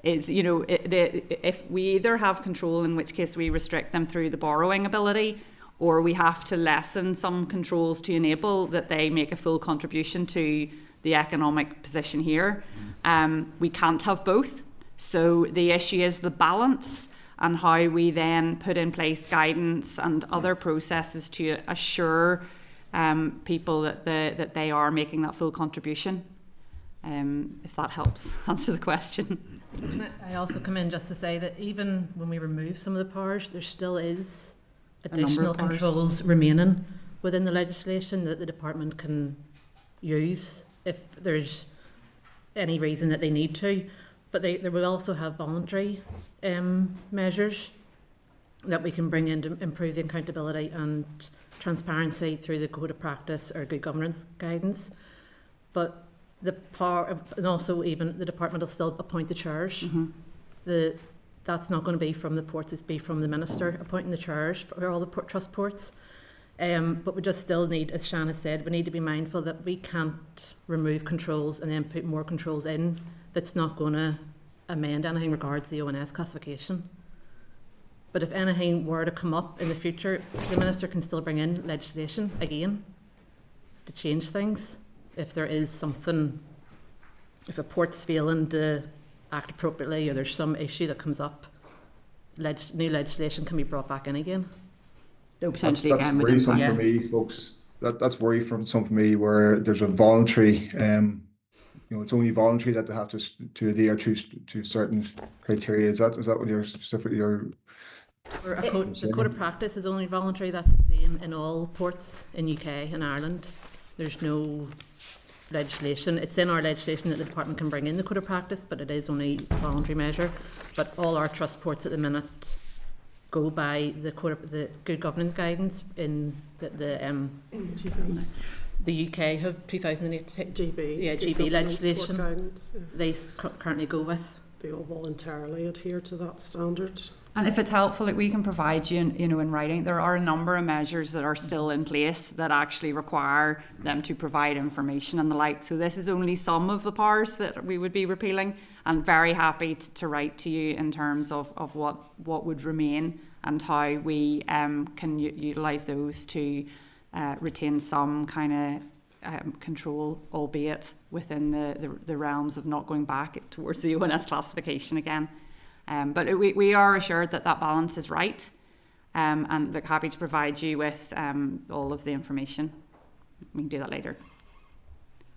is, if we either have control, in which case we restrict them through the borrowing ability, or we have to lessen some controls to enable that they make a full contribution to the economic position here. We can't have both. So the issue is the balance and how we then put in place guidance and other processes to assure people that they are making that full contribution. If that helps answer the question. I also come in just to say that even when we remove some of the powers, there still is additional controls remaining within the legislation that the department can use if there's any reason that they need to. But they will also have voluntary measures that we can bring in to improve the accountability and transparency through the code of practice or good governance guidance. But the power, and also even the department will still appoint the chairs. That's not going to be from the ports, it's be from the minister appointing the chairs for all the trust ports. But we just still need, as Shan has said, we need to be mindful that we can't remove controls and then put more controls in that's not going to amend anything regards the ONS classification. But if anything were to come up in the future, the minister can still bring in legislation again to change things. If there is something, if a port's failing to act appropriately or there's some issue that comes up, new legislation can be brought back in again. Though potentially That's again worrisome for me, folks. That's worrisome for me where there's a voluntary, it's only voluntary that they have to adhere to certain criteria. Is that what you're specifically? The code of practice is only voluntary. That's the same in all ports in UK and Ireland. There's no legislation. It's in our legislation that the department can bring in the code of practice, but it is only a voluntary measure. But all our trust ports at the minute go by the good governance guidance in the UK have 2008 GB legislation. Guidance, yeah. They currently go with. They all voluntarily adhere to that standard. And if it's helpful, we can provide you, in writing. There are a number of measures that are still in place that actually require them to provide information and the like. So this is only some of the powers that we would be repealing, and very happy to write to you in terms of what would remain and how we can utilise those to retain some kind of control, albeit within the realms of not going back towards the ONS classification again. But we are assured that balance is right, and look, happy to provide you with all of the information. We can do that later.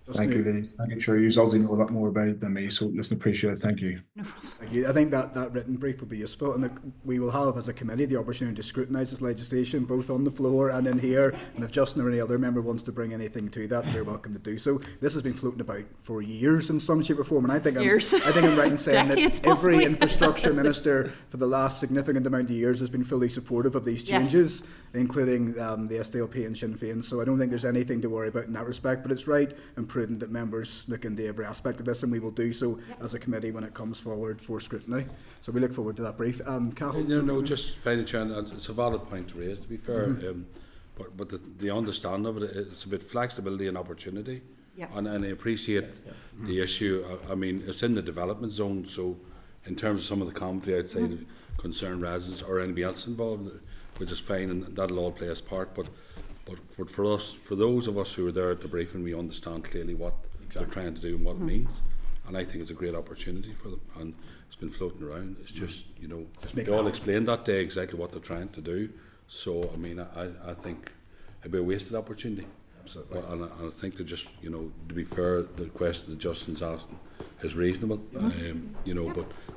Thank you, Lee. Thank you, Chair. You obviously know a lot more about it than me, so listen, appreciate it. Thank you. No problem. Thank you. I think that written brief will be useful, and we will have, as a committee, the opportunity to scrutinise this legislation, both on the floor and in here. And if Justin or any other member wants to bring anything to that, they're welcome to do so. This has been floating about for years in some shape or form, and I think I'm right in saying that every infrastructure minister for the last significant amount of years has been fully supportive of these changes, including the SDLP and Sinn Féin. So I don't think there's anything to worry about in that respect, but it's right and prudent that members look into every aspect of this, and we will do so as a committee when it comes forward for scrutiny. So we look forward to that brief. Cathal? Just finally, Chan, it's a valid point to raise, to be fair, but the understanding of it, it's a bit flexibility and opportunity, and I appreciate the issue. I mean, it's in the development zone, so in terms of some of the commentary outside of concerned residents or anybody else involved, which is fine, and that'll all play its part, but for us, for those of us who were there at the briefing, we understand clearly what they're trying to do and what it means, and I think it's a great opportunity for them, and it's been floating around. It's just, they all explained that day exactly what they're trying to do. So I mean, I think it'd be a wasted opportunity. Absolutely. And I think that just, you know, to be fair, the question that Justin's asking is reasonable, you know,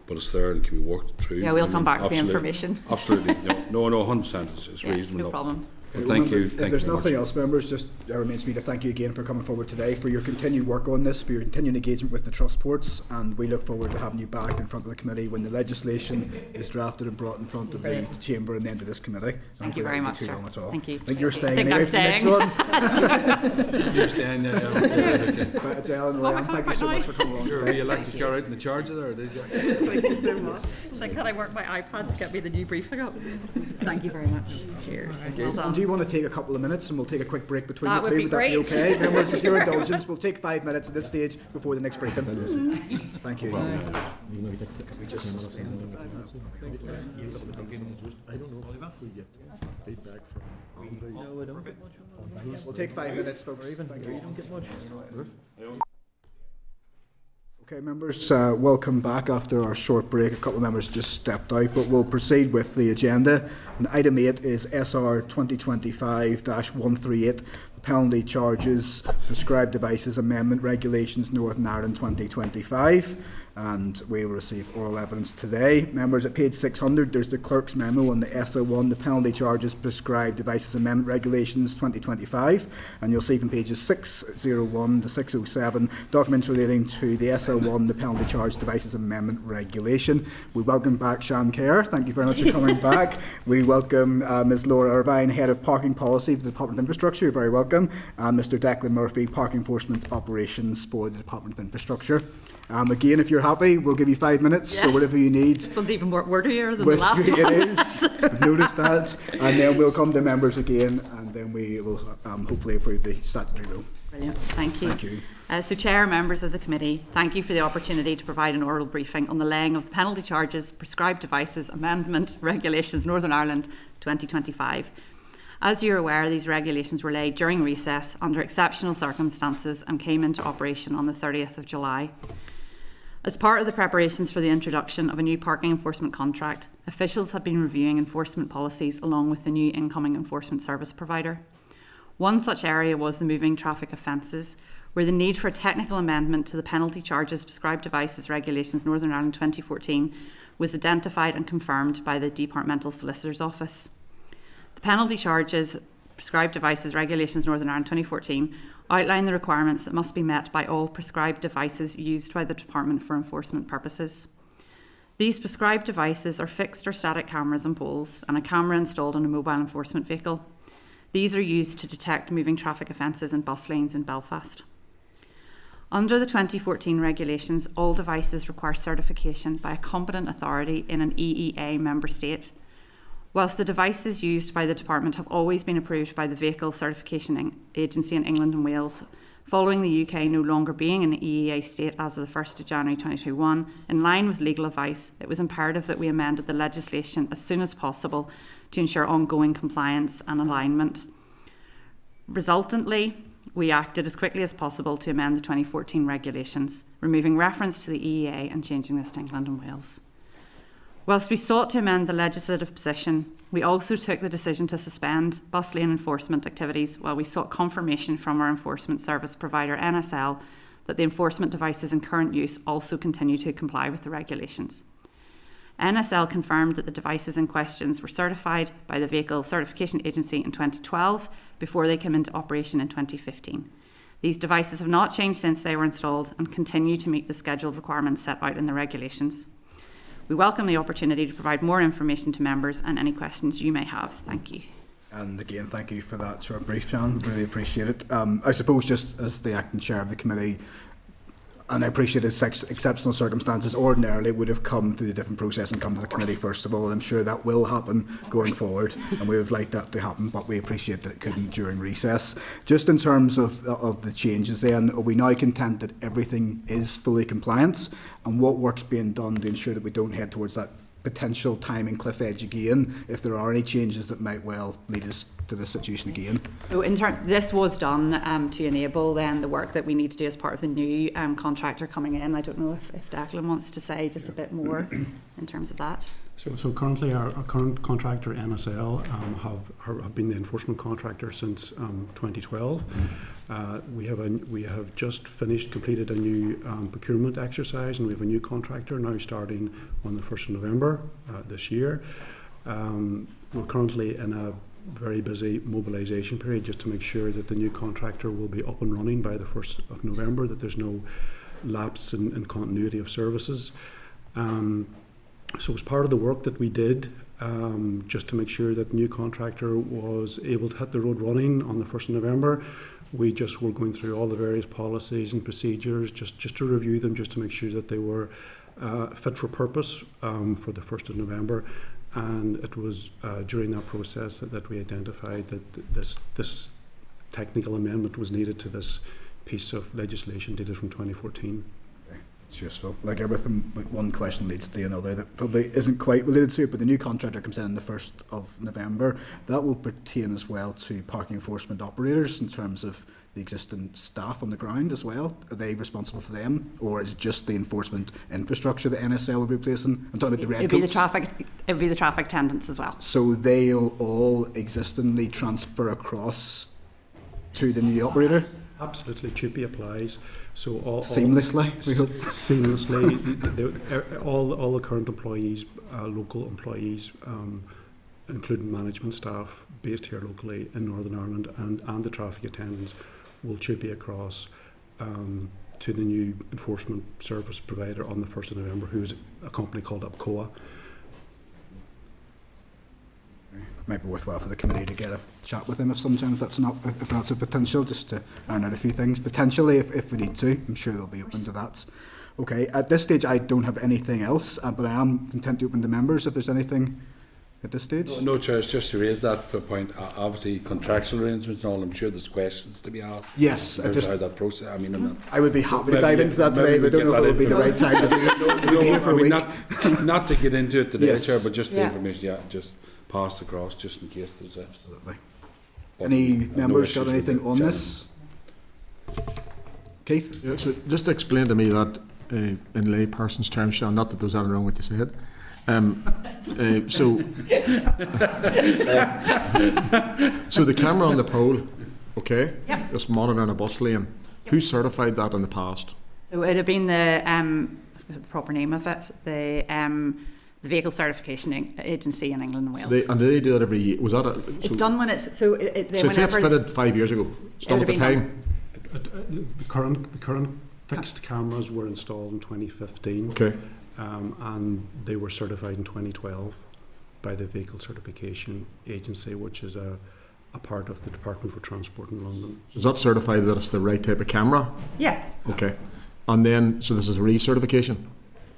but it's there and can be worked through. Yeah, we'll come back to the Absolutely. information. Absolutely. No, 100%. It's Yeah, reasonable. no problem. Well, thank you. If there's nothing else, members, just remains me to thank you again for coming forward today, for your continued work on this, for your continued engagement with the trust boards, and we look forward to having you back in front of the committee when the legislation is drafted and brought in front of the chamber and then to this committee. Thank you very much, Too sir. long at all. Thank you. I think you're staying think anyway I'm for the next staying. one. You're staying there. But Adele and Royanne, thank you so much for coming along You're today. elected to carry out in the charge of there, did you? Thank you so much. Like, can I work my iPad to get me the new briefing up? Thank you very much. Cheers. Well done. And do you want to take a couple of minutes and we'll take a quick break between That the would two? be Would that be great. okay? Members, with your indulgence, we'll take 5 minutes at this stage before the next briefing. Thank you. We just suspend. I don't know if we get feedback from No, we don't get much. We'll take 5 minutes, folks. Thank you. We don't get much. Okay, members, welcome back after our short break. A couple of members just stepped out, but we'll proceed with the agenda. And item 8 is SR 2025-138, the Penalty Charges, Prescribed Devices Amendment Regulations, Northern Ireland 2025. And we will receive oral evidence today. Members, at page 600, there's the clerk's memo on the SO1, the Penalty Charges Prescribed Devices Amendment Regulations 2025. And you'll see from pages 601 to 607 documents relating to the SO1, the Penalty Charge Devices Amendment Regulation. We welcome back Sian Kerr. Thank you very much for coming back. We welcome Ms. Laura Irvine, Head of Parking Policy for the Department of Infrastructure. You're very welcome. And Mr. Declan Murphy, Parking Enforcement Operations for the Department of Infrastructure. Again, if you're happy, we'll give you 5 minutes, Yes. so whatever you need. This one's even more wordier than the last It one. is. I've noticed that. And then we'll come to members again, and then we will hopefully approve the statutory rule. Brilliant. Thank you. Thank you. So, Chair, members of the committee, thank you for the opportunity to provide an oral briefing on the laying of the Penalty Charges Prescribed Devices Amendment Regulations Northern Ireland 2025. As you're aware, these regulations were laid during recess under exceptional circumstances and came into operation on the 30th of July. As part of the preparations for the introduction of a new parking enforcement contract, officials have been reviewing enforcement policies along with the new incoming enforcement service provider. One such area was the moving traffic offences, where the need for a technical amendment to the Penalty Charges Prescribed Devices Regulations Northern Ireland 2014 was identified and confirmed by the Departmental Solicitor's Office. The Penalty Charges Prescribed Devices Regulations Northern Ireland 2014 outline the requirements that must be met by all prescribed devices used by the Department for enforcement purposes. These prescribed devices are fixed or static cameras on poles and a camera installed on a mobile enforcement vehicle. These are used to detect moving traffic offences in bus lanes in Belfast. Under the 2014 regulations, all devices require certification by a competent authority in an EEA member state. Whilst the devices used by the Department have always been approved by the Vehicle Certification Agency in England and Wales, following the UK no longer being an EEA state as of the 1st of January 2021, in line with legal advice, it was imperative that we amended the legislation as soon as possible to ensure ongoing compliance and alignment. Resultantly, we acted as quickly as possible to amend the 2014 regulations, removing reference to the EEA and changing this to England and Wales. Whilst we sought to amend the legislative position, we also took the decision to suspend bus lane enforcement activities while we sought confirmation from our enforcement service provider NSL that the enforcement devices in current use also continue to comply with the regulations. NSL confirmed that the devices in questions were certified by the Vehicle Certification Agency in 2012 before they came into operation in 2015. These devices have not changed since they were installed and continue to meet the scheduled requirements set out in the regulations. We welcome the opportunity to provide more information to members and any questions you may have. Thank you. And again, thank you for that short brief, Sian. Really appreciate it. I suppose just as the acting chair of the committee, and I appreciate it's exceptional circumstances, ordinarily would have come through the different process and come to the committee first of all. And I'm sure that will happen going forward, and we would like that to happen, but we appreciate that it couldn't during recess. Just in terms of the changes then, are we now content that everything is fully compliant, and what work's being done to ensure that we don't head towards that potential timing cliff edge again if there are any changes that might well lead us to this situation again? So this was done to enable then the work that we need to do as part of the new contractor coming in. I don't know if Declan wants to say just a bit more in terms of that. So currently our current contractor NSL have been the enforcement contractor since 2012. We have just completed a new procurement exercise, and we have a new contractor now starting on the 1st of November this year. We're currently in a very busy mobilisation period just to make sure that the new contractor will be up and running by the 1st of November, that there's no lapse in continuity of services. So as part of the work that we did, just to make sure that the new contractor was able to hit the road running on the 1st of November, we just were going through all the various policies and procedures just to review them, just to make sure that they were fit for purpose for the 1st of November. And it was during that process that we identified that this technical amendment was needed to this piece of legislation dated from 2014. It's useful. Like everything, one question leads to another that probably isn't quite related to it, but the new contractor comes in on the 1st of November. That will pertain as well to parking enforcement operators in terms of the existing staff on the ground as well. Are they responsible for them, or is it just the enforcement infrastructure that NSL will be replacing? I'm talking about the red It'd be the traffic attendants as well. So they'll all existingly transfer across to the new operator? Absolutely, TUPE applies. So all seamlessly. Seamlessly, all the current employees, local employees, including management staff based here locally in Northern Ireland, and the traffic attendants, will TUPE across to the new enforcement service provider on the 1st of November, who is a company called APCOA. Might be worthwhile for the committee to get a chat with him if that's a potential, just to iron out a few things potentially if we need to. I'm sure they'll be open to that. Okay, at this stage I don't have anything else, but I am content to open to members if there's anything at this stage. No, Chair, just to raise that point, obviously contractual arrangements and all, I'm sure there's questions to be asked. Yes, how that process, I would be happy to dive into that today, but I don't know if it would be the right time to do it. Not to get into it today, yes. Chair, but just the information, just passed across, just in case there's absolutely. Any members got anything on this? Keith? Yeah, so just explain to me that in layperson's terms, Sean, not that there's anything wrong with what you said. So the camera on the pole, okay, it's monitoring a bus lane. Who certified that in the past? So it had been the proper name of it, the Vehicle Certification Agency in England and Wales. And do they do that every year? Was that it's done when it's so say it's fitted 5 years ago. It's done at the time. The current fixed cameras were installed in 2015. Okay. And they were certified in 2012 by the Vehicle Certification Agency, which is a part of the Department for Transport in London. Is that certified that it's the right type of camera? Yeah. Okay. And then, so this is a recertification?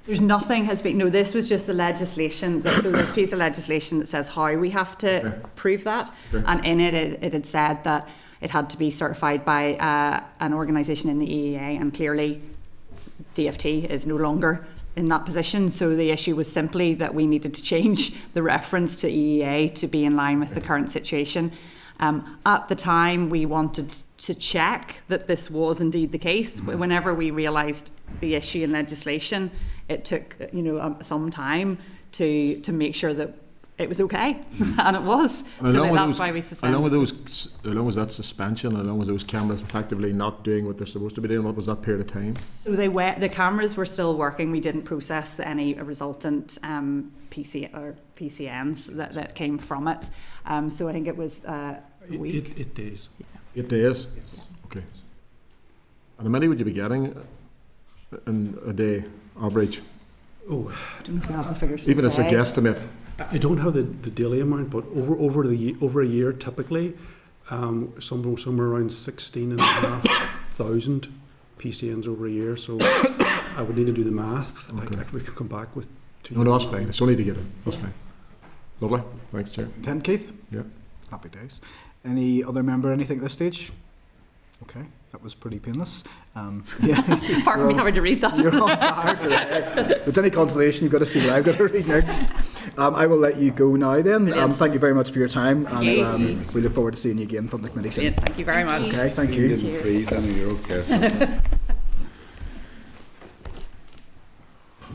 There's nothing has been, no, this was just the legislation. So there's a piece of legislation that says how we have to prove that. Okay. And in it had said that it had to be certified by an organisation in the EEA, and clearly DFT is no longer in that position. So the issue was simply that we needed to change the reference to EEA to be in line with the current situation. At the time, we wanted to check that this was indeed the case. Whenever we realised the issue in legislation, it took some time to make sure that it was okay, and it was. So that's why we suspended. Along with that suspension, along with those cameras effectively not doing what they're supposed to be doing, what was that period of time? So the cameras were still working. We didn't process any resultant PCNs that came from it. So I think it was a week. 8 days. Yeah. 8 days? Yes. Okay. And how many would you be getting in a day, average? Oh, I don't know if you have the figures. Even as a guesstimate. I don't have the daily amount, but over a year, typically, somewhere around 16,500 PCNs over a year. So I would need to do the math. Okay. We could come back with. No, that's fine. It's only to get it. That's fine. Lovely. Thanks, Chair. 10, Keith? Yeah. Happy days. Any other member, anything at this stage? Okay. That was pretty painless. Apart from me having to read that. You're on fire today. If it's any consolation, you've got to see what I've got to read next. I will let you go now then. Thank you very much for your time. And we look forward to seeing you again from the committee soon. Thank you very much. Okay, thank You you. didn't freeze any of your okay. So.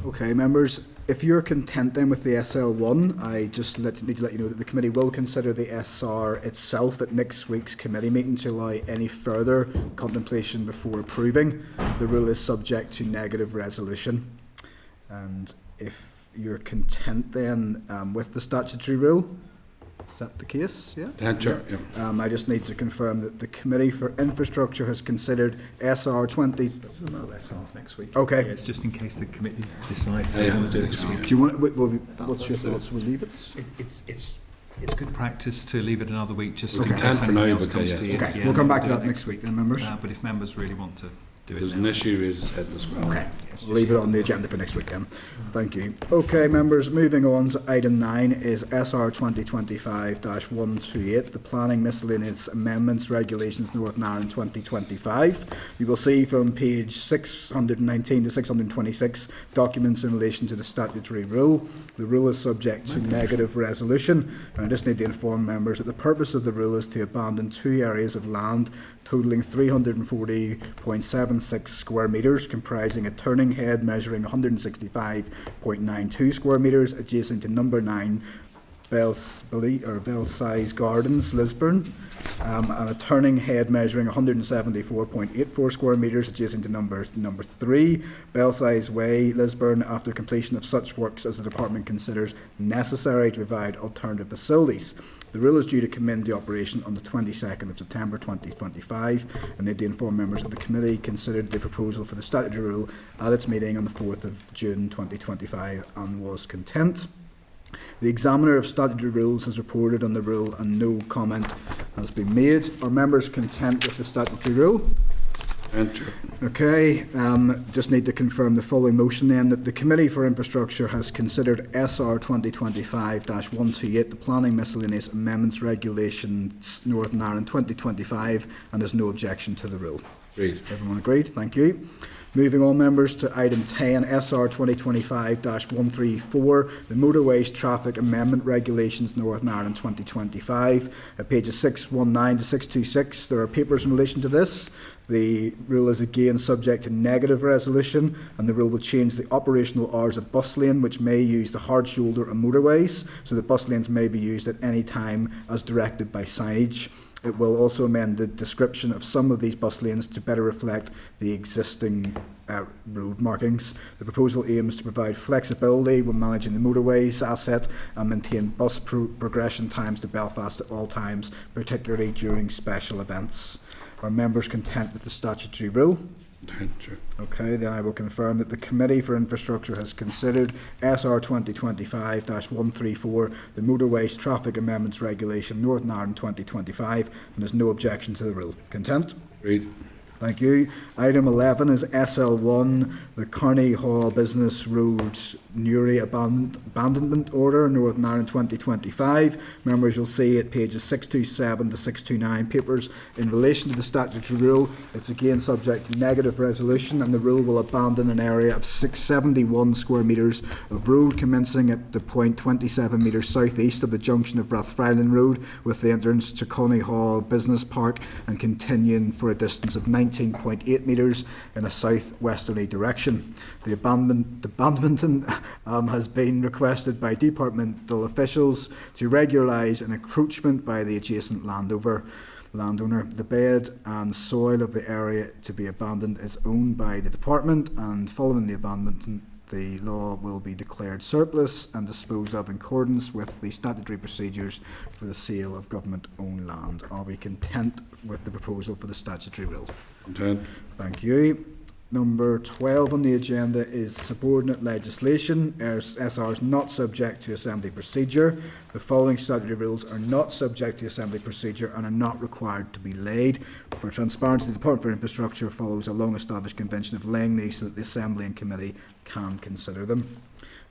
Okay, members, if you're content then with the SL1, I just need to let you know that the committee will consider the SR itself at next week's committee meeting to allow any further contemplation before approving. The rule is subject to negative resolution. And if you're content then with the statutory rule, is that the case? Yeah? Sure, yeah. I just need to confirm that the Committee for Infrastructure has considered SR 20... That's for SR next week. Okay. Yeah, it's just in case the committee decides they want to do it next week. Do you want? What's your thoughts? We'll leave it. It's good practice to leave it another week just in Okay. case For now, anything else but comes yeah. to you. Okay, Yeah, we'll come back to do it that next week then, members. But if members really want to do If it there's now. an issue, is head the scrum. Okay, we'll leave it on the agenda for next week then. Thank you. Okay, members, moving on to item 9 is SR 2025-128, the Planning Miscellaneous Amendments Regulations Northern Ireland 2025. You will see from page 619 to 626 documents in relation to the statutory rule. The rule is subject to negative resolution, and I just need to inform members that the purpose of the rule is to abandon 2 areas of land totalling 340.76 square metres, comprising a turning head measuring 165.92 square metres adjacent to number 9 Belsize Gardens, Lisburn, and a turning head measuring 174.84 square metres adjacent to number 3 Belsize Way, Lisburn, after completion of such works as the department considers necessary to provide alternative facilities. The rule is due to commence the operation on the 22nd of September 2025, and need to inform members that the committee considered the proposal for the statutory rule at its meeting on the 4th of June 2025 and was content. The examiner of statutory rules has reported on the rule and no comment has been made. Are members content with the statutory rule? Enter. Okay, just need to confirm the following motion then, that the Committee for Infrastructure has considered SR 2025-128, the Planning Miscellaneous Amendments Regulations Northern Ireland 2025, and has no objection to the rule. Agreed. Everyone agreed? Thank you. Moving on, members, to item 10, SR 2025-134, the Motorways Traffic Amendment Regulations Northern Ireland 2025. At pages 619 to 626, there are papers in relation to this. The rule is again subject to negative resolution, and the rule will change the operational hours of bus lane, which may use the hard shoulder and motorways, so that bus lanes may be used at any time as directed by signage. It will also amend the description of some of these bus lanes to better reflect the existing road markings. The proposal aims to provide flexibility when managing the motorways asset and maintain bus progression times to Belfast at all times, particularly during special events. Are members content with the statutory rule? Enter. Okay, then I will confirm that the Committee for Infrastructure has considered SR 2025-134, the Motorways Traffic Amendments Regulation Northern Ireland 2025, and has no objection to the rule. Content? Agreed. Thank you. Item 11 is SL1, the Carneyhaugh Business Road Newry Abandonment Order, Northern Ireland 2025. Members, you'll see at pages 627 to 629 papers in relation to the statutory rule. It's again subject to negative resolution, and the rule will abandon an area of 671 square metres of road commencing at the point 27 metres southeast of the junction of Rathfriland Road with the entrance to Carneyhaugh Business Park, and continuing for a distance of 19.8 metres in a south-westerly direction. The abandonment has been requested by departmental officials to regularise an encroachment by the adjacent landowner. The bed and soil of the area to be abandoned is owned by the department, and following the abandonment, the law will be declared surplus and disposed of in accordance with the statutory procedures for the sale of government-owned land. Are we content with the proposal for the statutory rule? Content. Thank you. Number 12 on the agenda is subordinate legislation. SR is not subject to assembly procedure. The following statutory rules are not subject to assembly procedure and are not required to be laid. For transparency, the Department for Infrastructure follows a long-established convention of laying these so that the Assembly and Committee can consider them.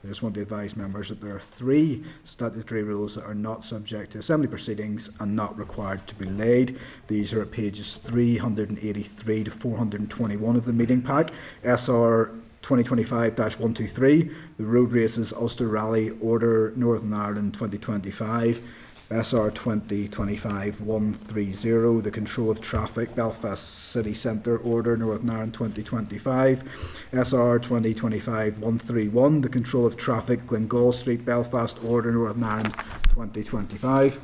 I just want to advise members that there are 3 statutory rules that are not subject to Assembly proceedings and not required to be laid. These are at pages 383 to 421 of the meeting pack. SR 2025-123, the Road Races Ulster Rally Order Northern Ireland 2025. SR 2025-130, the Control of Traffic Belfast City Centre Order Northern Ireland 2025. SR 2025-131, the Control of Traffic Glengall Street Belfast Order Northern Ireland 2025.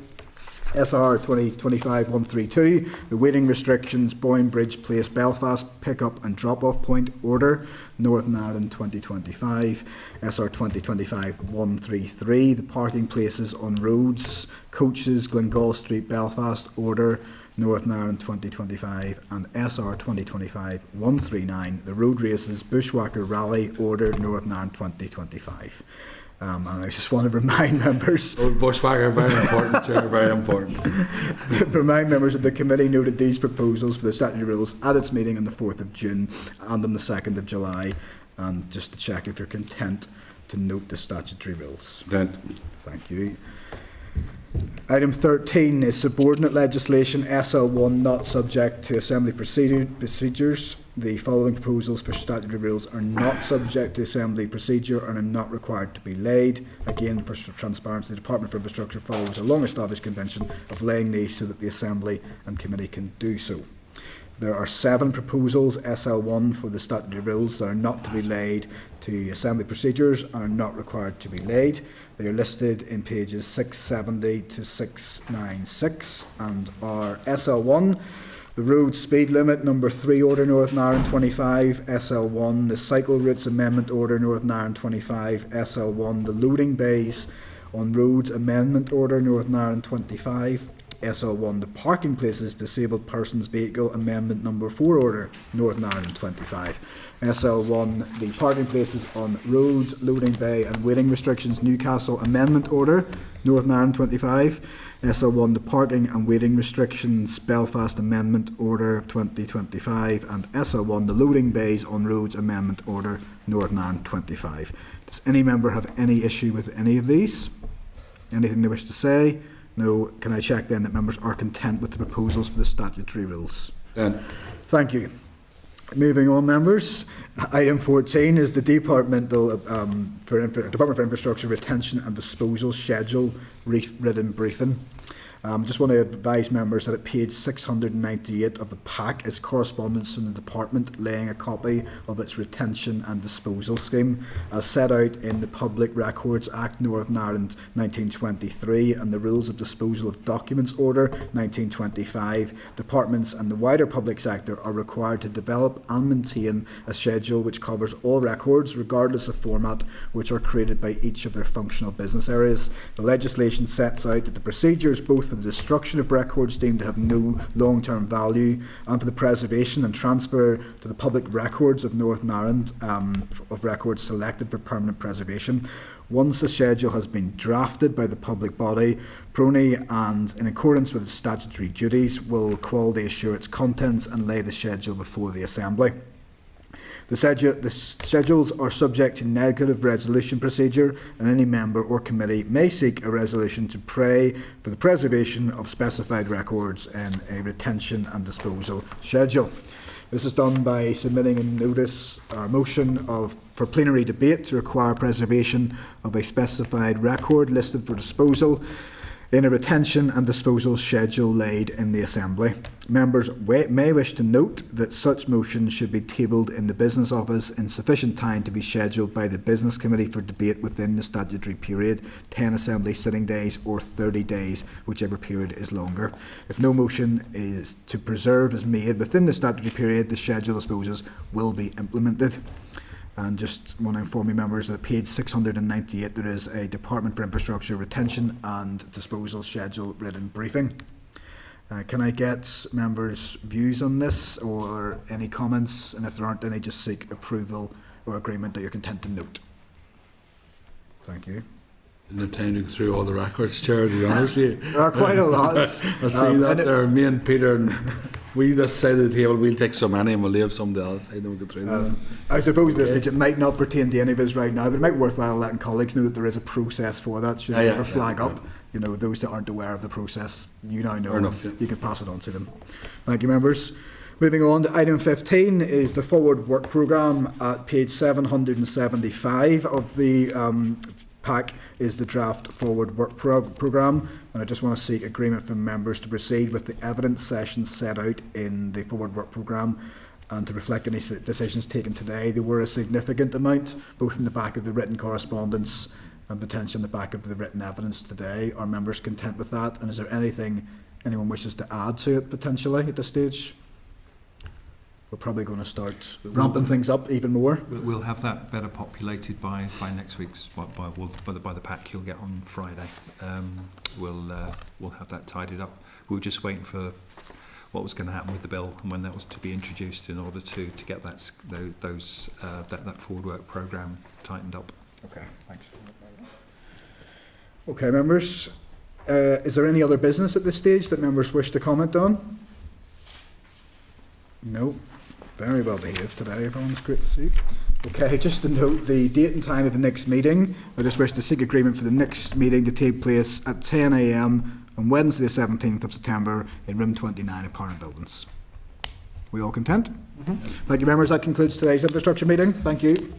SR 2025-132, the Waiting Restrictions Boyne Bridge Place Belfast Pick-up and Drop-off Point Order Northern Ireland 2025. SR 2025-133, the Parking Places on Roads Coaches Glengall Street Belfast Order Northern Ireland 2025, and SR 2025-139, the Road Races Bushwhacker Rally Order Northern Ireland 2025. And I just want to remind members... Old Bushwhacker, very important, Chair, very important. Remind members that the committee noted these proposals for the statutory rules at its meeting on the 4th of June and on the 2nd of July. And just to check if you're content to note the statutory rules. Content. Thank you. Item 13 is subordinate legislation, SL1, not subject to Assembly procedures. The following proposals for statutory rules are not subject to Assembly procedure and are not required to be laid. Again, for transparency, the Department for Infrastructure follows a long-established convention of laying these so that the Assembly and Committee can do so. There are 7 proposals, SL1, for the statutory rules that are not to be laid to Assembly procedures and are not required to be laid. They are listed in pages 670 to 696 and are SL1, the Road Speed Limit Number 3 Order Northern Ireland 25, SL1, the Cycle Routes Amendment Order Northern Ireland 25, SL1, the Loading Bays on Roads Amendment Order Northern Ireland 25, SL1, the Parking Places Disabled Persons Vehicle Amendment Number 4 Order Northern Ireland 25, SL1, the Parking Places on Roads, Loading Bay and Waiting Restrictions Newcastle Amendment Order Northern Ireland 25, SL1, the Parking and Waiting Restrictions Belfast Amendment Order 2025, and SL1, the Loading Bays on Roads Amendment Order Northern Ireland 25. Does any member have any issue with any of these? Anything they wish to say? No. Can I check then that members are content with the proposals for the statutory rules? Thank you. Moving on, members. Item 14 is the Department for Infrastructure Retention and Disposal Schedule written briefing. Just want to advise members that at page 698 of the pack is correspondence from the Department laying a copy of its retention and disposal scheme as set out in the Public Records Act Northern Ireland 1923 and the Rules of Disposal of Documents Order 1925. Departments and the wider public sector are required to develop and maintain a schedule which covers all records, regardless of format, which are created by each of their functional business areas. The legislation sets out that the procedures both for the destruction of records deemed to have no long-term value and for the preservation and transfer to the public records of Northern Ireland of records selected for permanent preservation. Once the schedule has been drafted by the public body, PRONI, and in accordance with its statutory duties, will quality assure its contents and lay the schedule before the Assembly. The schedules are subject to negative resolution procedure, and any member or committee may seek a resolution to pray for the preservation of specified records in a retention and disposal schedule. This is done by submitting a notice or motion for plenary debate to require preservation of a specified record listed for disposal in a retention and disposal schedule laid in the Assembly. Members may wish to note that such motion should be tabled in the Business Office in sufficient time to be scheduled by the Business Committee for debate within the statutory period, 10 Assembly sitting days or 30 days, whichever period is longer. If no motion is to preserve is made within the statutory period, the schedule disposes will be implemented. And just want to inform you members that at page 698 there is a Department for Infrastructure Retention and Disposal Schedule written briefing. Can I get members' views on this or any comments? And if there aren't any, just seek approval or agreement that you're content to note. Thank you. Didn't have time to go through all the records, Chair, to be honest with you. There are quite a lot. I see that there, me and Peter and we this side of the table, we'll take so many and we'll leave some to the other side and we'll go through them. I suppose at this stage it might not pertain to any of us right now, but it might be worthwhile letting colleagues know that there is a process for that. Should it ever flag up, you know, those that aren't aware of the process, you now know. Fair enough, you can pass it on to them. Thank you, members. Moving on to item 15 is the forward work programme. At page 775 of the pack is the draft forward work programme, and I just want to seek agreement from members to proceed with the evidence sessions set out in the forward work programme and to reflect any decisions taken today. There were a significant amount, both in the back of the written correspondence and potentially in the back of the written evidence today. Are members content with that? And is there anything anyone wishes to add to it potentially at this stage? We're probably going to start ramping things up even more. We'll have that better populated by next week's by the pack you'll get on Friday. We'll have that tidied up. We were just waiting for what was going to happen with the bill and when that was to be introduced in order to get that forward work programme tightened up. Okay, thanks. Okay, members. Is there any other business at this stage that members wish to comment on? No. Very well behaved today, everyone's great to see. Okay, just to note the date and time of the next meeting. I just wish to seek agreement for the next meeting to take place at 10 a.m. on Wednesday the 17th of September in room 29 of Carneyhaugh Buildings. We all content? Thank you, members. That concludes today's infrastructure meeting. Thank you.